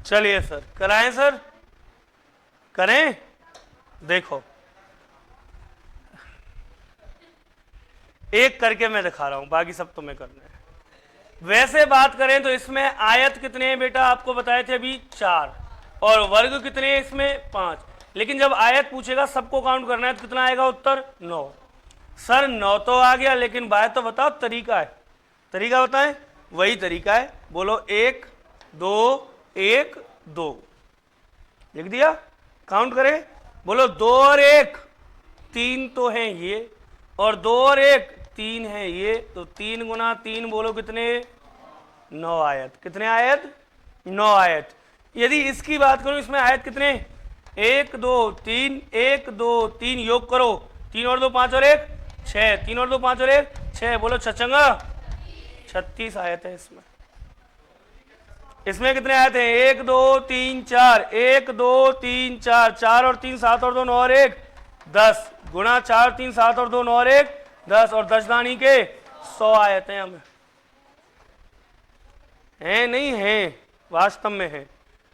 Speaker 1: चलिए सर कराएं सर, करें। देखो एक करके मैं दिखा रहा हूं, बाकी सब तुम्हें करना है। वैसे बात करें तो इसमें आयत कितने हैं बेटा, आपको बताए थे अभी 4, और वर्ग कितने हैं इसमें 5। लेकिन जब आयत पूछेगा सबको काउंट करना है तो कितना आएगा उत्तर 9। सर 9 तो आ गया, लेकिन बात तो बताओ तरीका है, तरीका बताएं। वही तरीका है, बोलो 1 2 1 2, लिख दिया, काउंट करें। बोलो 2 और 1 3 तो हैं ये, और 2 और 1 3 है ये, तो 3 गुना 3 बोलो कितने, 9 आयत। कितने आयत, 9 आयत। यदि इसकी बात करूं इसमें आयत कितने, 1 2 3 1 2 3, योग करो, 3 और 2 5 और 1 6, 3 और 2 5 और 1 6, बोलो छचंगा 36 आयत है इसमें। इसमें कितने आयत हैं, 1 2 3 4, 1 2 3 4, 4 और 3 7 और 2 9 और 1 10, गुणा 4 3 7 और 2 9 और 1 10, और 10 दानी के 100 आयतें हमें हैं, नहीं हैं, वास्तव में है।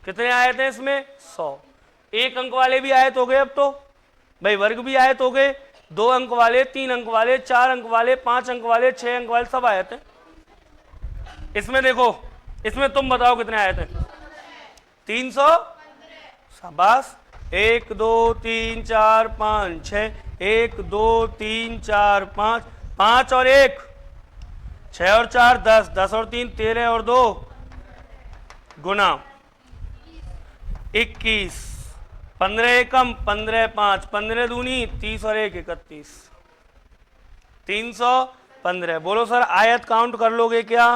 Speaker 1: कितने आयत हैं इसमें, 100। 1 अंक वाले भी आयत हो गए, अब तो भाई वर्ग भी आयत हो गए, 2 अंक वाले, 3 अंक वाले, 4 अंक वाले, 5 अंक वाले, 6 अंक वाले, सब आयत हैं। इसमें देखो, इसमें तुम बताओ कितने आयत हैं, 300, शाबाश। 1 2 3 4 5 6, 1 2 3 4 5, 5 और 1 6 और 4 10, 10 और 3 13 और 2 गुना 21, 15 एकम 15 5, 15 दूनी 30 और 1 31, 315। बोलो सर आयत काउंट कर लोगे क्या,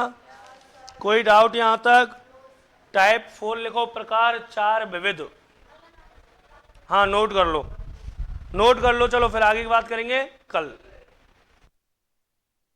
Speaker 1: कोई डाउट यहां तक? टाइप 4 लिखो, प्रकार 4 विविध। हाँ नोट कर लो, नोट कर लो। चलो फिर आगे की बात करेंगे कल।